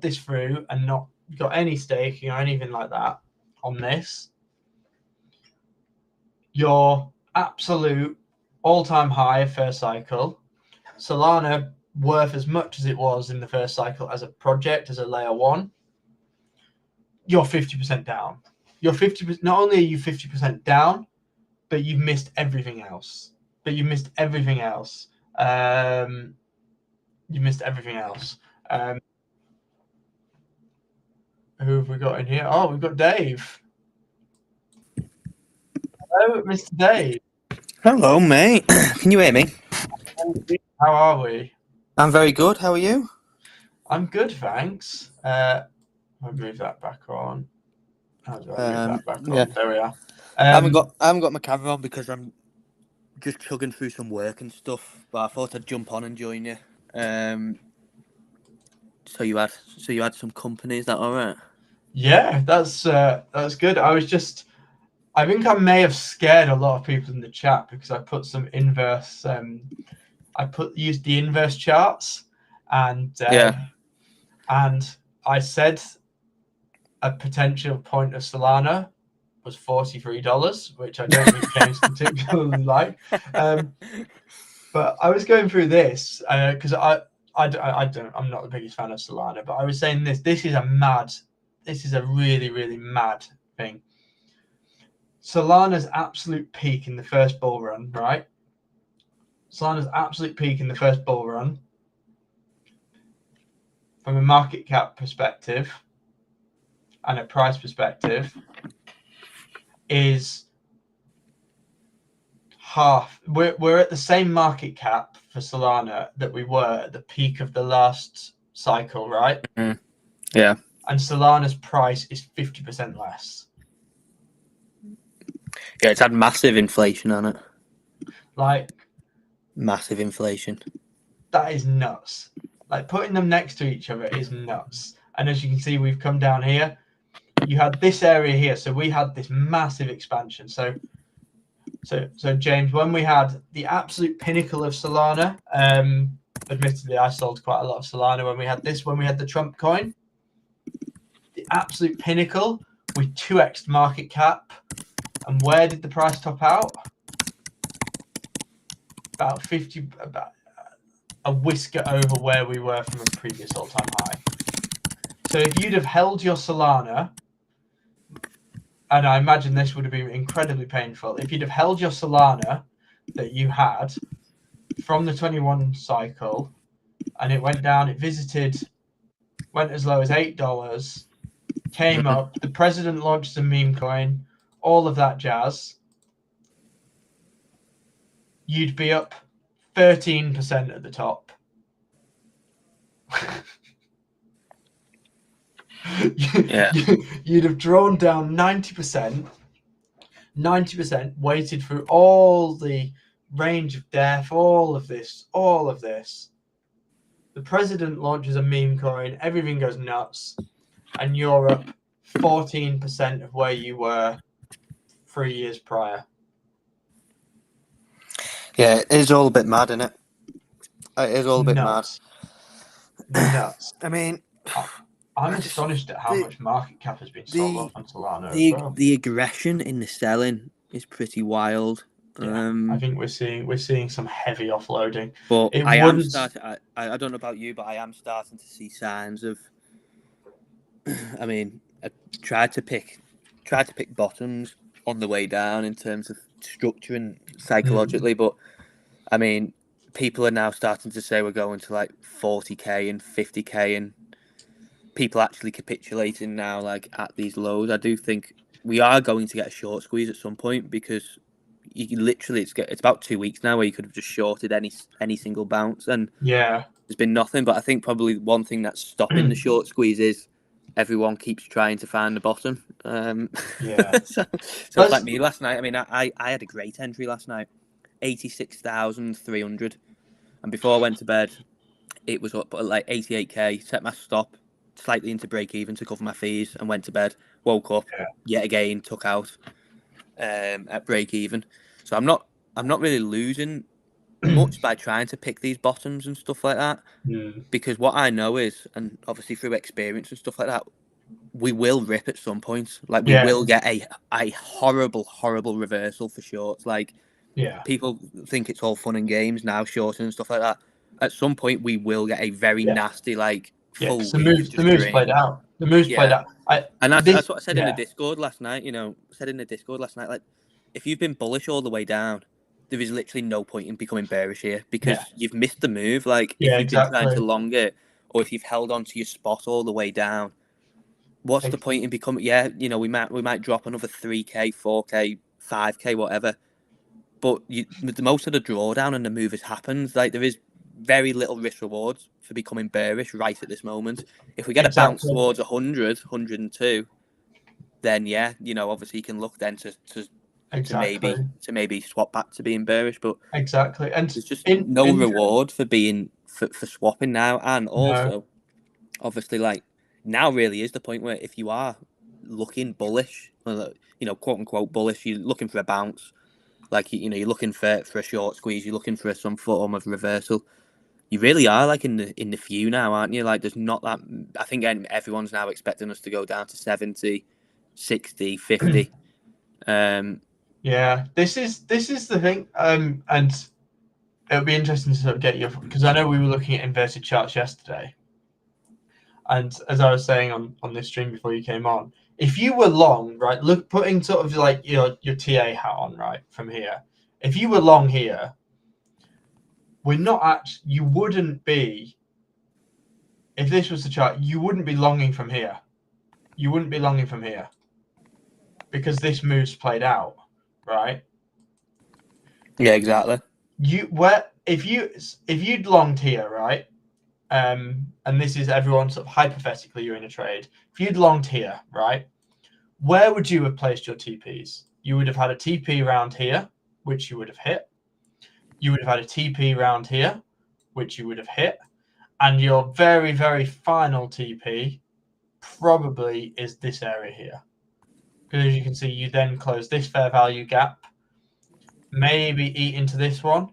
this through and not got any staking or anything like that on this, your absolute all-time high first cycle, Solana worth as much as it was in the first cycle as a project, as a layer one, you're 50% down. You're 50%. Not only are you 50% down, but you've missed everything else. You've missed everything else. Who have we got in here? Oh, we've got Dave. Hello, Mr. Dave. Hello, mate. Can you hear me? How are we? I'm very good. How are you? I'm good, thanks. I'll move that back on. How do I move that back on? Yeah. There we are. I haven't got my camera on because I'm just chugging through some work and stuff. But I thought I'd jump on and join you. So you had some company. Is that all right? Yeah, that's good. I think I may have scared a lot of people in the chat because I put some inverse. Used the inverse charts, and I said a potential point of Solana was $43, which I don't think James particularly like. But I was going through this because I'm not the biggest fan of Solana, but I was saying this is a really, really mad thing. Solana's absolute peak in the first bull run, right? Solana's absolute peak in the first bull run, from a market cap perspective and a price perspective, is half. We're at the same market cap for Solana that we were at the peak of the last cycle, right? Yeah. And Solana's price is 50% less. Yeah, it's had massive inflation on it. Like, massive inflation. That is nuts. Like, putting them next to each other is nuts. And as you can see, we've come down here. You had this area here, so we had this massive expansion. So James, when we had the absolute pinnacle of Solana, admittedly, I sold quite a lot of Solana when we had the Trump coin. The absolute pinnacle, we 2x'd market cap. And where did the price top out? About a whisker over where we were from a previous all-time high. So if you'd have held your Solana, and I imagine this would have been incredibly painful, if you'd have held your Solana that you had from the 21 cycle, and it went down, went as low as $8, came up, the president launched a meme coin, all of that jazz, you'd be up 13% at the top. You'd have drawn down 90%, waited through all the range of death, all of this. The president launches a meme coin, everything goes nuts, and you're up 14% of where you were 3 years prior. Yeah, it is all a bit mad, isn't it? It is all a bit mad. Nuts. I mean, I'm astonished at how much market cap has been sold off on Solana as well. The aggression in the selling is pretty wild. Yeah, I think we're seeing some heavy offloading. But I don't know about you, but I am starting to see signs of. I mean, I tried to pick bottoms on the way down in terms of structure and psychologically, but I mean, people are now starting to say we're going to like 40k and 50k, and people actually capitulating now, like at these lows. I do think we are going to get a short squeeze at some point, because you can literally, it's about 2 weeks now where you could have just shorted any single bounce, and Yeah. there's been nothing. But I think probably one thing that's stopping the short squeeze is everyone keeps trying to find the bottom. Yeah. So it's like Let's. me last night. I mean, I had a great entry last night, 86,300, and before I went to bed, it was up at like 88k. Set my stop slightly into break even to cover my fees, and went to bed. Woke up Yeah. yet again, took out at break even. So I'm not really losing much by trying to pick these bottoms and stuff like that, because what I know is, and obviously through experience and stuff like that, we will rip at some point. Like we Yeah. will get a horrible reversal for shorts. Like Yeah. people think it's all fun and games now, shorts and stuff like that. At some point, we will get a very Yeah. nasty, like Yeah. full Because the week of moves the just moves played drains. out. The moves played Yeah, out. I and this that's what I said in the yeah. Discord last night. Said in the Discord last night, like if you've been bullish all the way down, there is literally no point in becoming bearish here, Yeah. because you've missed the move. Like if Yeah. you've been trying to Exactly. long it, or if you've held on to your spot all the way down, what's the point in becoming? Yeah, we might drop another 3k, 4k, 5k, whatever. But the most of the drawdown and the move has happened. Like there is very little risk rewards for becoming bearish right at this moment. If we get a bounce Exactly. towards 100, 102, then yeah, obviously you can look then Exactly. to maybe swap back to being bearish. But Exactly. And there's just in no in reward for being for swapping now, and no. also obviously like now really is the point where if you are looking bullish, quote unquote bullish, you're looking for a bounce. Like you're looking for a short squeeze, you're looking for some form of reversal. You really are like in the few now, aren't you? Like there's not that. I think everyone's now expecting us to go down to 70, 60, 50. Yeah. This is the thing. And it'll be interesting to sort of get your, because I know we were looking at inverted charts yesterday, and as I was saying on this stream before you came on, if you were long, right, look, putting sort of like your TA hat on, right, from here, if you were long here, we're not actually, you wouldn't be, if this was the chart, you wouldn't be longing from here. You wouldn't be longing from here because this move's played out, right? Yeah, exactly. If you'd longed here, right? And this is everyone sort of hypothetically you're in a trade. If you'd longed here, right, where would you have placed your TPs? You would have had a TP round here, which you would have hit. You would have had a TP round here, which you would have hit. And your very, very final TP probably is this area here. Because as you can see, you then close this fair value gap, maybe eat into this one.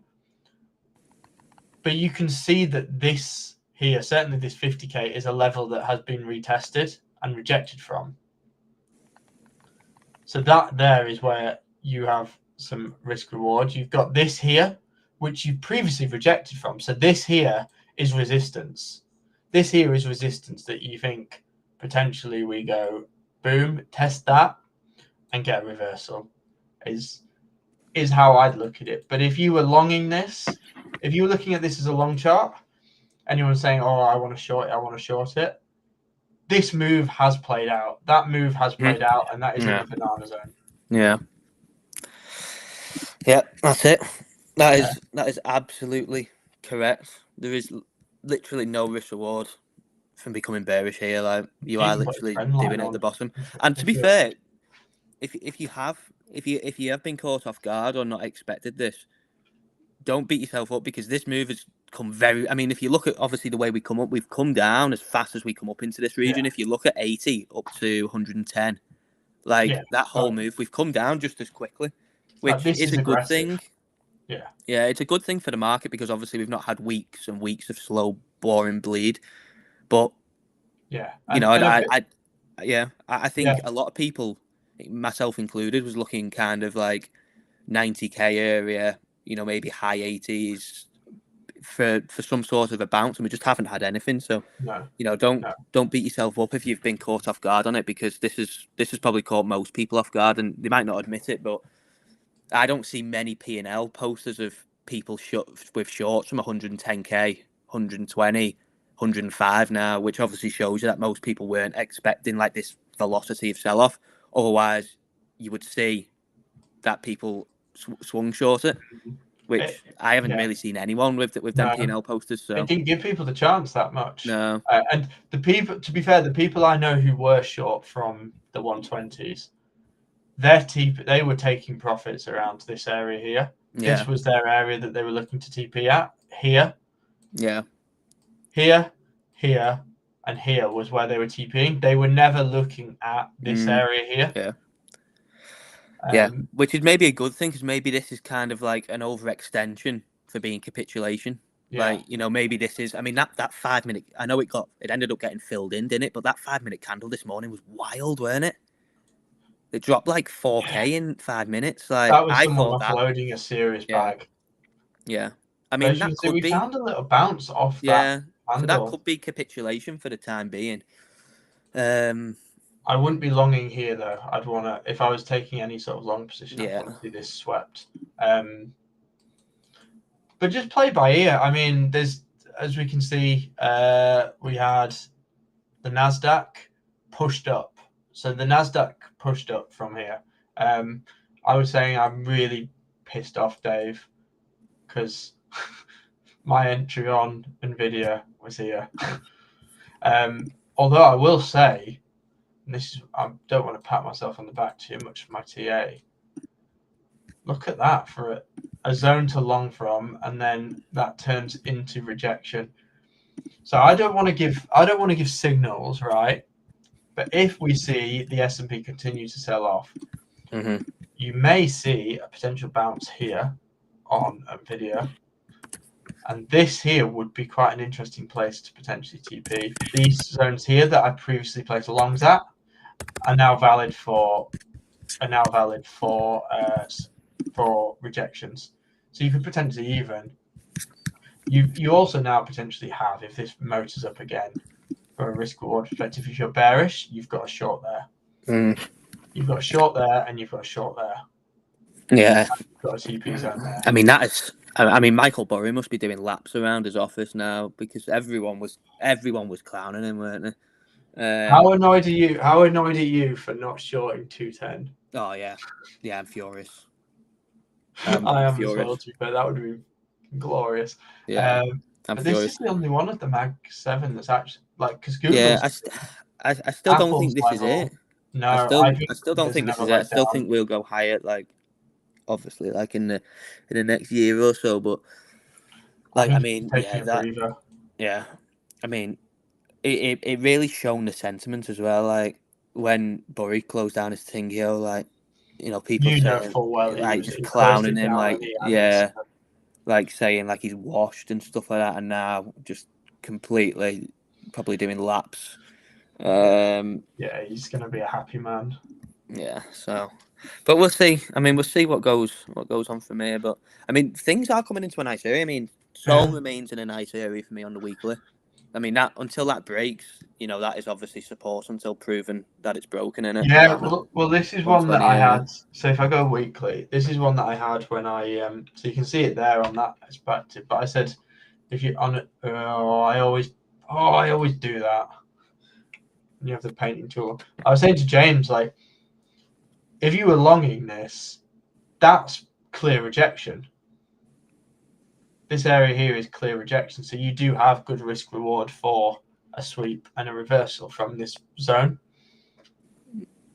But you can see that this here, certainly this 50k, is a level that has been retested and rejected from. So that there is where you have some risk reward. You've got this here, which you previously rejected from. So this here is resistance. This here is resistance that you think potentially we go boom, test that and get a reversal is how I'd look at it. But if you were longing this, if you were looking at this as a long chart, anyone saying, "Oh, I want to short it," this move has played out. That move has played out, and that is in Yeah. the banana zone. Yeah. Yeah, that's it. Yeah. That is absolutely correct. There is literally no risk reward from becoming bearish here. Like you are Even put a literally trend doing line it at the on. bottom. And to be fair, if you have been caught off guard or not expected this, don't beat yourself up, because this move has come very. I mean, if you look at obviously the way we come up, we've come down as fast as we come up into this region. Yeah. If you look at 80 up to 110, like Yeah. that whole move, we've come down just as quickly, Like which this is is a good aggressive. thing. Yeah. Yeah, it's a good thing for the market, because obviously we've not had weeks and weeks of slow, boring bleed. But Yeah. I Yeah. think a lot of people, myself included, was looking kind of like 90k area, maybe high 80s for some sort of a bounce, and we just haven't had anything. So, No. don't beat yourself up if you've been caught off guard on it, because this has probably caught most people off guard, and they might not admit it, but I don't see many P&L posters of people with shorts from 110k, 120, 105 now, which obviously shows you that most people weren't expecting like this velocity of sell-off. Otherwise, you would see that people swung short it, which I haven't really seen anyone with them P&L posters. So it didn't give people the chance that much. No. And the people, to be fair, the people I know who were short from the 120s, they were taking profits around this area here. Yeah. This was their area that they were looking to TP at. Here. Yeah. Here, here, and here was where they were TPing. They were never looking at this area here. Yeah. Yeah, which is maybe a good thing, because maybe this is kind of like an overextension for being capitulation. Yeah. Like, you know, maybe this is, I mean, that 5 minute, I know it ended up getting filled in, didn't it? But that 5 minute candle this morning was wild, weren't it? It dropped like 4k in 5 minutes. Like, that was I someone thought that offloading a serious bag. Yeah. I mean, that could we be. found a little bounce off that. Yeah. Candle. So that could be capitulation for the time being. I wouldn't be longing here though. I'd want to, if I was taking any sort of long position, I'd want to see this swept. But just play by ear. I mean, there's, as we can see, we had the Nasdaq pushed up. So the Nasdaq pushed up from here. I was saying I'm really pissed off, Dave, because my entry on Nvidia was here. Although I will say, and this is, I don't want to pat myself on the back too much for my TA. Look at that for a zone to long from, and then that turns into rejection. So I don't want to give signals, right? But if we see the S&P continue to sell off, you may see a potential bounce here on Nvidia. And this here would be quite an interesting place to potentially TP. These zones here that I previously placed longs at are now valid for rejections. So you could potentially even you also now potentially have, if this motors up again for a risk reward perspective, if you're bearish, you've got a short there. You've got a short there, and you've got a short there. Yeah. You've got a TP zone there. I mean, Michael Burry must be doing laps around his office now, because everyone was clowning him, weren't they? How annoyed are you? How annoyed are you for not shorting 210? Oh yeah, I'm furious. I am furious as well, too, but that would be glorious. Yeah, but this is the only one of the Mag 7 that's actually, like, because Google. Yeah, I still don't think this is it. No, I still don't think this is it. I still think we'll go higher, like, obviously, like in the next year or so. But like, I mean, yeah, I mean, it really shown the sentiment as well. Like when Burry closed down his thing, like, you know, people saying full well, like just clowning him, like like saying like he's washed and stuff like that, and now just completely probably doing laps. Yeah, he's gonna be a happy man. Yeah, so, but we'll see. I mean, we'll see what goes on from here. But I mean, things are coming into a nice area. I mean, Sol remains in a nice area for me on the weekly. I mean, that until that breaks, you know, that is obviously support until proven that it's broken, innit? Yeah, well, this is one that I had. So if I go weekly, this is one that I had when I so you can see it there on that perspective. But I said, if you on it, I always do that. You have the painting tool. I was saying to James, like, if you were longing this, that's clear rejection. This area here is clear rejection, so you do have good risk reward for a sweep and a reversal from this zone.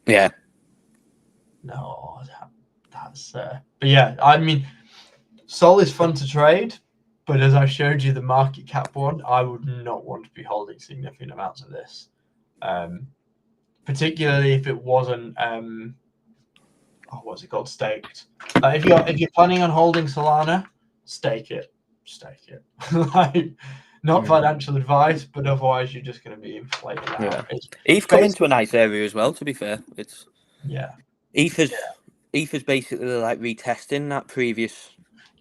Yeah. No, that's. But yeah, I mean, Sol is fun to trade, but as I showed you the market cap one, I would not want to be holding significant amounts of this, particularly if it wasn't. What's it called? Staked. If you're planning on holding Solana, stake it. Like, not financial advice, but otherwise you're just going to be inflating that. Yeah. ETH come into a nice area as well, to be fair. It's ETH is basically like retesting that previous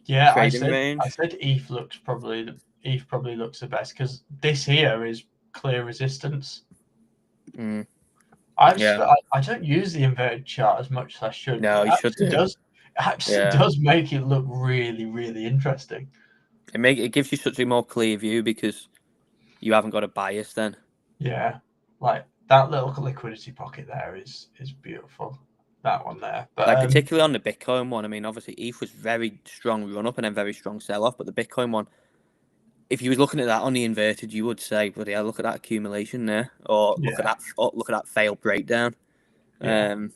trading range. I said ETH probably looks the best, because this here is clear resistance. I don't use the inverted chart as much as I should. No, you should do. actually Yeah. does make it look really, really interesting. It gives you such a more clear view because you haven't got a bias then. Yeah, like that little liquidity pocket there is beautiful. That one there, but Like particularly on the Bitcoin one. I mean, obviously ETH was very strong run up and then very strong sell off, but the Bitcoin one, if you was looking at that on the inverted, you would say, "Bloody hell, look at that accumulation there," or look at yeah, that, look at that failed breakdown. yeah, Um,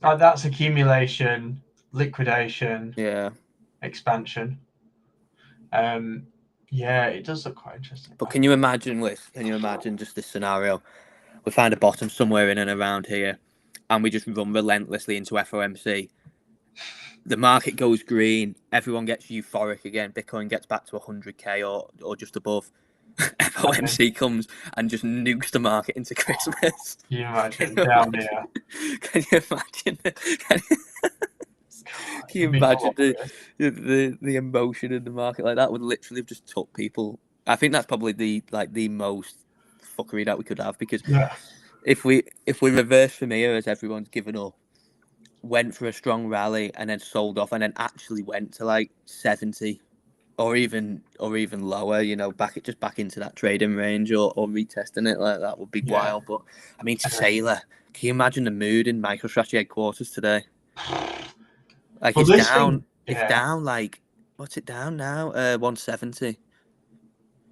that's accumulation, liquidation, yeah. expansion. Um, yeah, it does look quite interesting. But can you imagine, Liz? Can you imagine just this scenario? We find a bottom somewhere in and around here, and we just run relentlessly into FOMC. The market goes green. Everyone gets euphoric again. Bitcoin gets back to 100k or just above. And then, FOMC comes and just nukes the market into Christmas. can you Can imagine you down here? imagine? Can you imagine? Can God, you it'd be imagine glorious. the emotion in the market like that would literally have just took people. I think that's probably the most fuckery that we could have because Yeah, if we reverse from here as everyone's given up, went for a strong rally and then sold off and then actually went to like 70 or even lower, back into that trading range or retesting it, like that would be yeah. wild. But I mean, Taylor, can you imagine the mood in MicroStrategy headquarters today? Like Well, it's this down. thing, It's yeah, down like what's it down now? 170.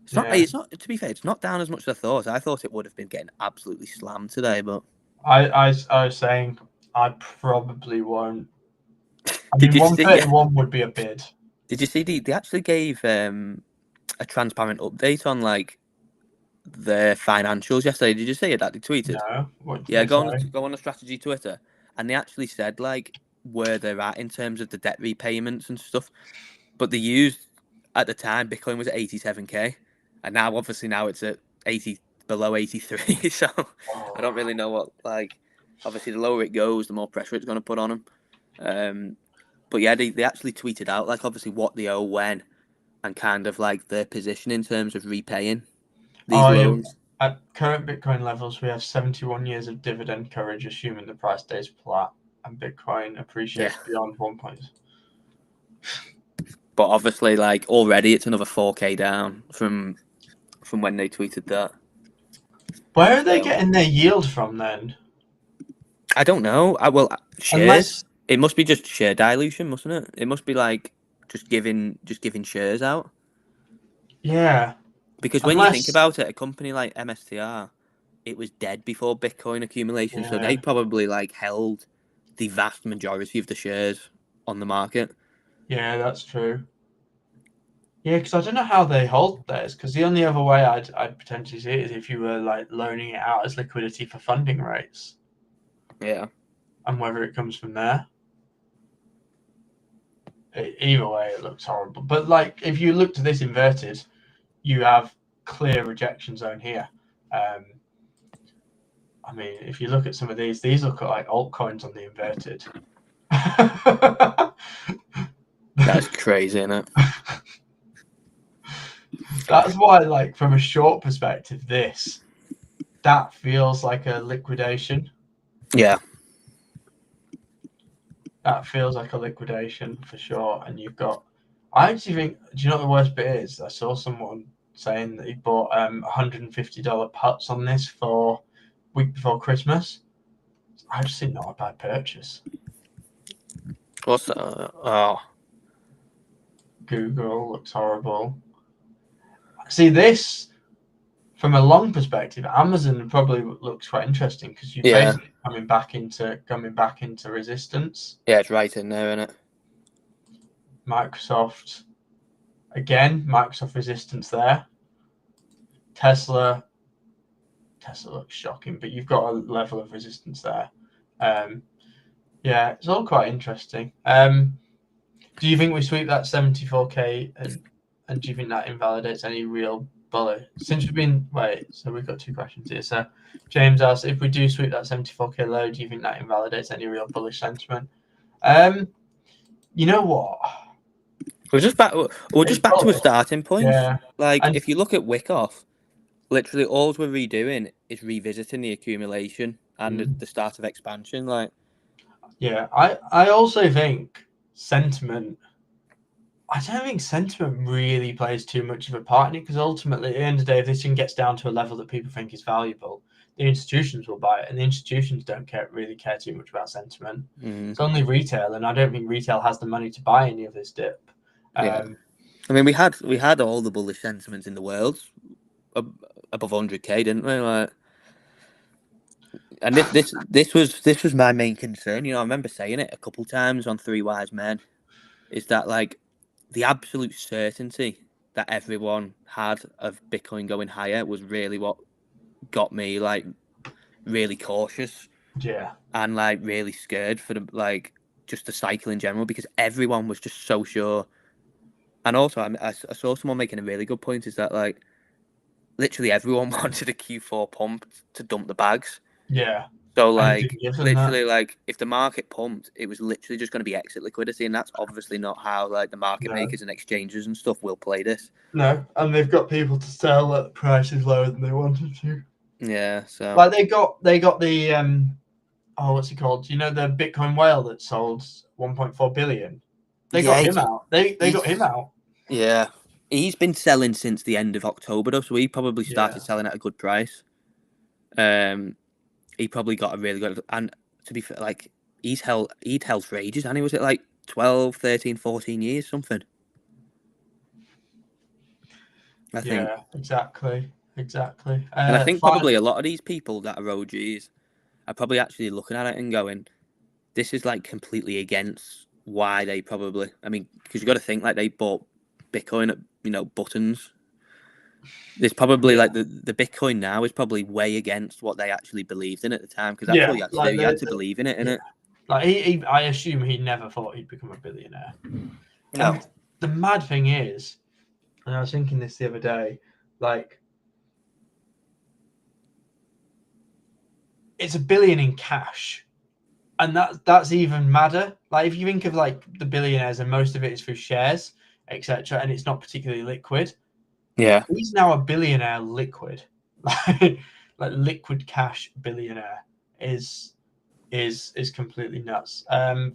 It's not. yeah. It's not. To be fair, it's not down as much as I thought. I thought it would have been getting absolutely slammed today, but I was saying I probably won't. I did mean, you see? 131 would be a bid. Did you see? They actually gave a transparent update on like their financials yesterday. Did you see it? That they tweeted. No, what did Yeah, they say? go on the strategy Twitter, and they actually said like where they're at in terms of the debt repayments and stuff. But they used at the time Bitcoin was at 87k, and now it's at 80 below 83. So I don't Oh, really know what like. Obviously, the lower it goes, the more pressure it's going to put on them. But yeah, they actually tweeted out like obviously what they owe when and kind of like their position in terms of repaying these yeah. loans. At current Bitcoin levels, we have 71 years of dividend coverage, assuming the price stays flat and Bitcoin Yeah, appreciates beyond 1 point. but obviously like already it's another 4k down from when they tweeted that. Where are they So getting their yield from then? I don't know. Well, shares. Unless, It must be just share dilution, mustn't it? It must be like just giving shares out. yeah, Because when you think unless, about it, a company like MSTR, it was dead before Bitcoin accumulation, so yeah, they probably like held the vast majority of the shares on the market. yeah, that's true. Yeah, because I don't know how they hold theirs. Because the only other way I'd potentially see it is if you were like loaning it out as liquidity for funding rates, Yeah. and whether it comes from there. Either way, it looks horrible. But like, if you look to this inverted, you have clear rejection zone here. Um, I mean, if you look at some of these look like altcoins on the inverted. That's crazy, isn't it? That's why, like, from a short perspective, that feels like a liquidation. Yeah. That feels like a liquidation for sure. And you've got, I actually think, do you know what the worst bit is? I saw someone saying that he bought $150 puts on this for week before Christmas. I just think not a bad purchase. What's that? Oh, Google looks horrible. See this from a long perspective. Amazon probably looks quite interesting because you're yeah. basically coming back into resistance. Yeah, it's right in there, isn't it? Microsoft again, Microsoft resistance there. Tesla looks shocking, but you've got a level of resistance there. Yeah, it's all quite interesting. Do you think we sweep that 74k and do you think that invalidates any real bullish? Since so we've got two questions here. So James asks, if we do sweep that 74k low, do you think that invalidates any real bullish sentiment? You know what? We're just back. We're It's just back to a bullish. starting point. Yeah, Like and if you look at Wickoff, literally all we're redoing is revisiting the accumulation and the start of expansion. Like yeah, I also think sentiment. I don't think sentiment really plays too much of a part in it, because ultimately, at the end of the day, if this thing gets down to a level that people think is valuable, the institutions will buy it, and the institutions don't really care too much about sentiment. It's only retail, and I don't think retail has the money to buy any of this dip. Yeah, I mean, we had all the bullish sentiments in the world above 100k, didn't we? Like, and this was my main concern. You know, I remember saying it a couple times on Three Wise Men. Is that like the absolute certainty that everyone had of Bitcoin going higher was really what got me like really cautious. Yeah. And like really scared for like just the cycle in general, because everyone was just so sure. And also, I saw someone making a really good point, is that like literally everyone wanted a Q4 pump to dump the bags. Yeah. So And it like didn't give them literally that. like if the market pumped, it was literally just going to be exit liquidity, and that's obviously not how like the market No. makers and exchanges and stuff will play this. No, and they've got people to sell at prices lower than they wanted to. Yeah, so Like they got the what's it called? You know, the Bitcoin whale that sold 1.4 billion. They got him out. They got him out. Yeah, he's been selling since the end of October, though, so he probably started Yeah. selling at a good price. He probably got a really good, and to be fair, like he'd held for ages, and he was at like 12, 13, 14 years, something. I think, Yeah, exactly. and I think Fine. probably a lot of these people that are OGs are probably actually looking at it and going, "This is like completely against why they probably." I mean, because you got to think like they bought Bitcoin at buttons. There's probably Yeah. like the Bitcoin now is probably way against what they actually believed in at the time, because that's what Yeah, you had to do. like You had to believe in it, yeah. innit? Like I assume he never thought he'd become a billionaire. No. And the mad thing is, and I was thinking this the other day, like it's $1 billion in cash. And that's even madder. Like if you think of like the billionaires, and most of it is through shares, etc., and it's not particularly liquid. Yeah. He's now a billionaire liquid, like liquid cash billionaire is completely nuts.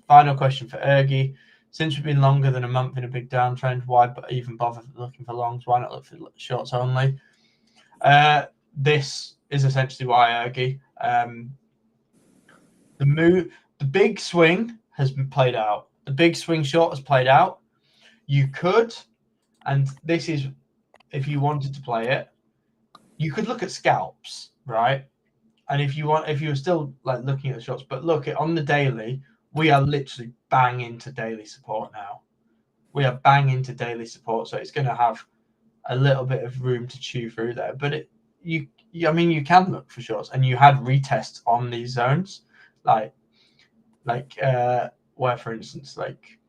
Final question for Ergi: since we've been longer than a month in a big downtrend, why even bother looking for longs? Why not look for shorts only? This is essentially why, Ergi. The big swing has been played out. The big swing short has played out. You could, and this is if you wanted to play it, you could look at scalps, right? And if you were still like looking at the shorts, but look at on the daily, we are literally bang into daily support now. We are bang into daily support, so it's going to have a little bit of room to chew through there. But you can look for shorts, and you had retests on these zones, like where, for instance, like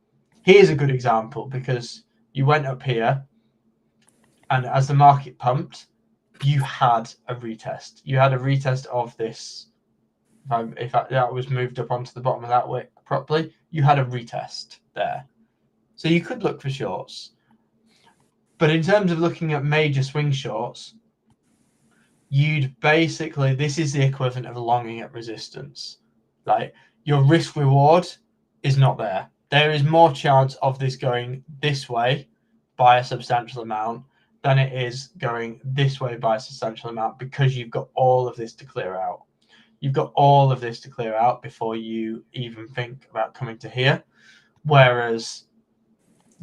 here's a good example, because you went up here, and as the market pumped, you had a retest. You had a retest of this. If that was moved up onto the bottom of that wick properly, you had a retest there. So you could look for shorts. But in terms of looking at major swing shorts, you'd basically, this is the equivalent of longing at resistance. Like your risk reward is not there. There is more chance of this going this way by a substantial amount than it is going this way by a substantial amount, because you've got all of this to clear out. You've got all of this to clear out before you even think about coming to here. Whereas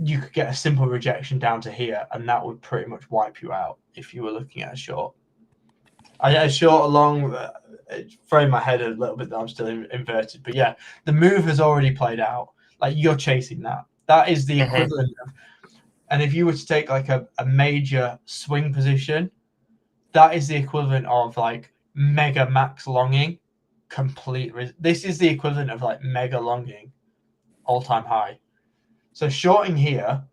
you could get a simple rejection down to here, and that would pretty much wipe you out if you were looking at a short. A short along, throwing my head a little bit that I'm still inverted, but yeah, the move has already played out. Like you're chasing that. That is the equivalent of, and if you were to take like a major swing position, that is the equivalent of like mega max longing, this is the equivalent of like mega longing, all-time high. So shorting here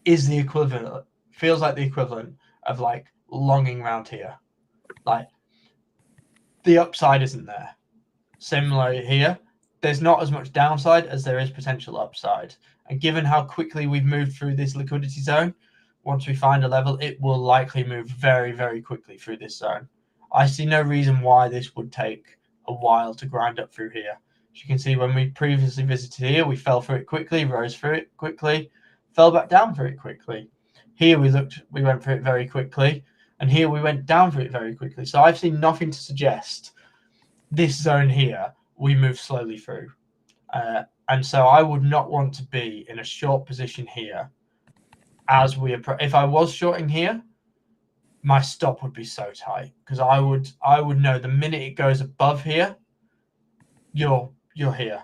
is the equivalent, feels like the equivalent of like longing around here. Like the upside isn't there. Similarly here, there's not as much downside as there is potential upside. And given how quickly we've moved through this liquidity zone, once we find a level, it will likely move very, very quickly through this zone. I see no reason why this would take a while to grind up through here. As you can see, when we previously visited here, we fell through it quickly, rose through it quickly, fell back down through it quickly. Here we went through it very quickly, and here we went down through it very quickly. So I've seen nothing to suggest this zone here we move slowly through. And so I would not want to be in a short position here as we approach. If I was shorting here, my stop would be so tight because I would know the minute it goes above here, you're here,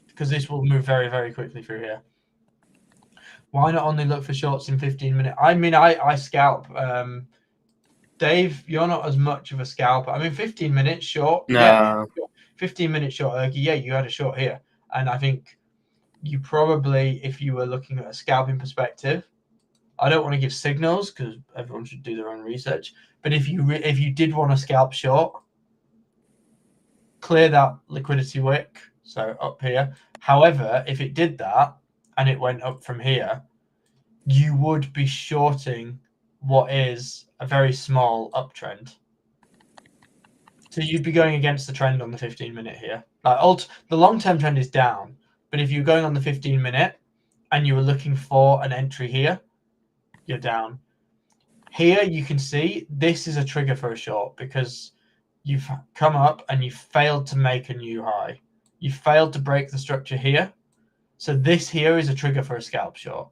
because this will move very, very quickly through here. Why not only look for shorts in 15 minutes? I mean, I scalp. Dave, you're not as much of a scalper. I mean, 15 minutes short. No. Yeah, 15 minutes short. Yeah, you had a short here. And I think you probably, if you were looking at a scalping perspective, I don't want to give signals because everyone should do their own research. But if you did want to scalp short, clear that liquidity wick, so up here. However, if it did that and it went up from here, you would be shorting what is a very small uptrend. So you'd be going against the trend on the 15-minute here. Like the long-term trend is down, but if you're going on the 15-minute and you were looking for an entry here, you're down. Here you can see this is a trigger for a short because you've come up and you failed to make a new high. You failed to break the structure here. So this here is a trigger for a scalp short.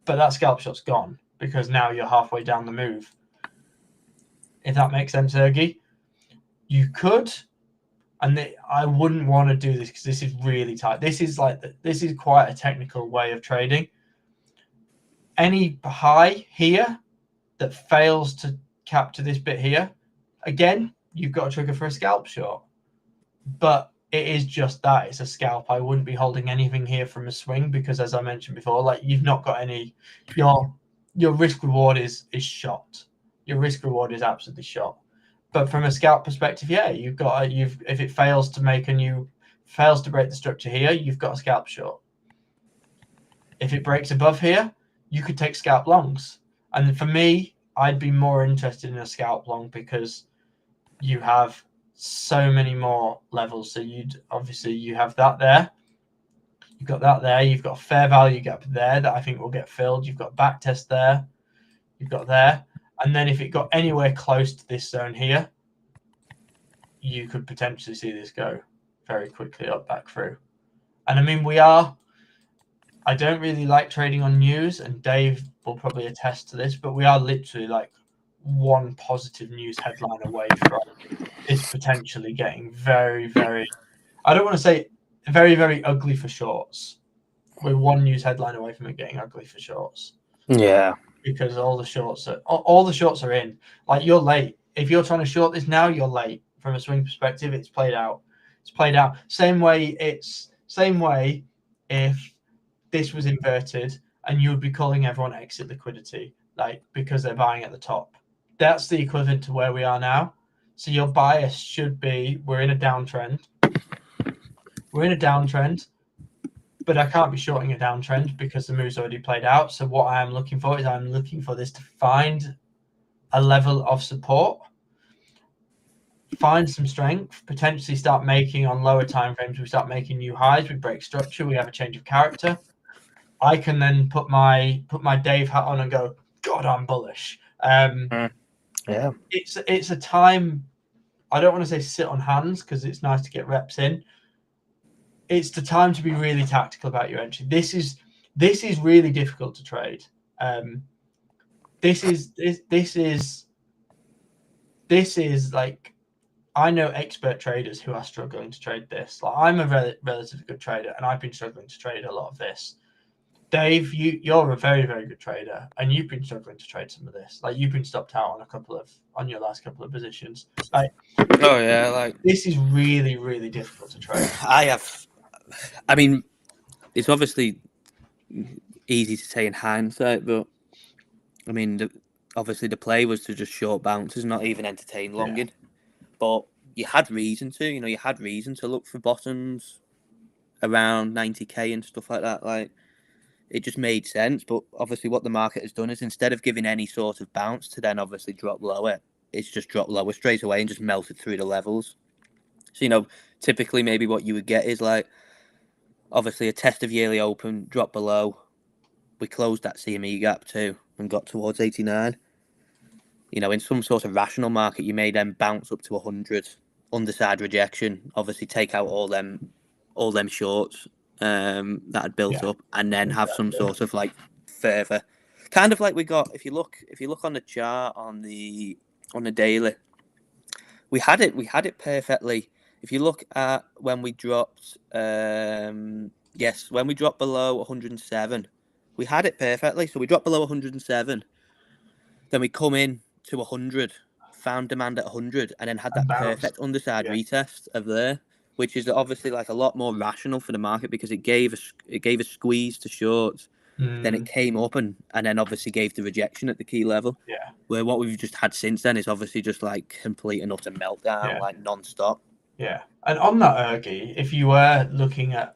But that scalp shot's gone because now you're halfway down the move. If that makes sense, Ergy. You could, and I wouldn't want to do this because this is really tight. This is quite a technical way of trading. Any high here that fails to capture this bit here, again, you've got a trigger for a scalp short. But it is just that. It's a scalp. I wouldn't be holding anything here from a swing because, as I mentioned before, like you've not got any. Your risk reward is shot. Your risk reward is absolutely shot. But from a scalp perspective, yeah, if it fails to break the structure here, you've got a scalp short. If it breaks above here, you could take scalp longs. And for me, I'd be more interested in a scalp long because you have so many more levels. So you have that there. You've got that there. You've got a fair value gap there that I think will get filled. You've got back test there. You've got there. And then if it got anywhere close to this zone here, you could potentially see this go very quickly up back through. And I mean, I don't really like trading on news, and Dave will probably attest to this, but we are literally like one positive news headline away from this potentially getting very, very, I don't want to say very, very ugly for shorts. We're one news headline away from it getting ugly for shorts. Yeah. Because all the shorts are in. Like, you're late. If you're trying to short this now, you're late. From a swing perspective, it's played out. Same way if this was inverted and you would be calling everyone exit liquidity, like, because they're buying at the top. That's the equivalent to where we are now. So your bias should be, we're in a downtrend. But I can't be shorting a downtrend because the move's already played out. So what I am looking for is I'm looking for this to find a level of support, find some strength, potentially start making on lower time frames. We start making new highs. We break structure. We have a change of character. I can then put my Dave hat on and go, God, I'm bullish. Yeah. It's a time. I don't want to say sit on hands because it's nice to get reps in. It's the time to be really tactical about your entry. This is really difficult to trade. This is like, I know expert traders who are struggling to trade this. Like, I'm a relatively good trader, and I've been struggling to trade a lot of this. Dave, you're a very, very good trader, and you've been struggling to trade some of this. Like, you've been stopped out on your last couple of positions. Like, oh yeah, like this is really, really difficult to trade. I mean, it's obviously easy to say in hindsight, but I mean, obviously the play was to just short bounces, not even entertain longing. Yeah. But you had reason to, you had reason to look for bottoms around 90k and stuff like that. Like, it just made sense. But obviously what the market has done is, instead of giving any sort of bounce to then obviously drop lower, it's just dropped lower straight away and just melted through the levels. So, typically maybe what you would get is like, obviously a test of yearly open, drop below. We closed that CME gap too and got towards 89. In some sort of rational market, you may then bounce up to 100, underside rejection, obviously take out all them shorts that had built up, and then have some sort of like further, kind of like we got. If you look on the chart on the daily, we had it perfectly. If you look at when we dropped, when we dropped below 107, we had it perfectly. So we dropped below 107, then we come in to 100, found demand at 100, and then had that perfect underside retest of there, which is obviously like a lot more rational for the market because it gave a squeeze to shorts. Then it came up and then obviously gave the rejection at the key level. Yeah. Where what we've just had since then is obviously just like complete and utter meltdown, like non-stop. Yeah. And on that ergy, if you were looking at,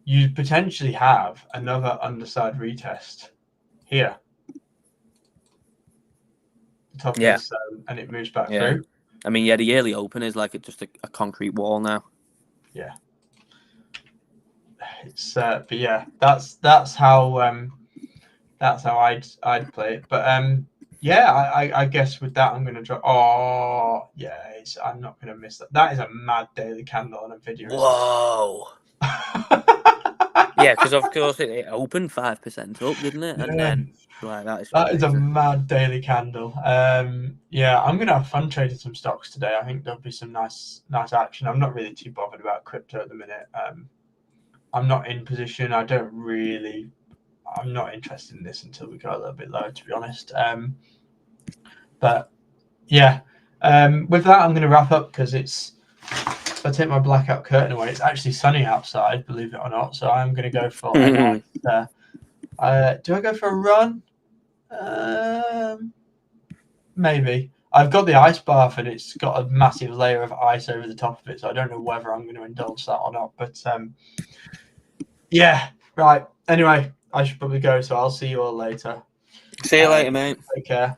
you potentially have another underside retest here. The top is, and it moves back through. I mean, the yearly open is like just a concrete wall now. Yeah. It's but yeah, that's how I'd play it. But yeah, I guess with that I'm gonna drop. Oh yeah, I'm not gonna miss that. That is a mad daily candle on a video. Whoa. Yeah, because of course it opened 5% up, didn't it? And then like that is a mad daily candle. Yeah, I'm gonna have fun trading some stocks today. I think there'll be some nice action. I'm not really too bothered about crypto at the minute. I'm not in position. I'm not interested in this until we go a little bit lower, to be honest. But yeah, with that, I'm going to wrap up because if I take my blackout curtain away, it's actually sunny outside, believe it or not. So I'm going to go for a nice. Do I go for a run? Maybe. I've got the ice bath and it's got a massive layer of ice over the top of it, so I don't know whether I'm going to indulge that or not. But yeah, right. Anyway, I should probably go, so I'll see you all later. See you later, mate. Take care.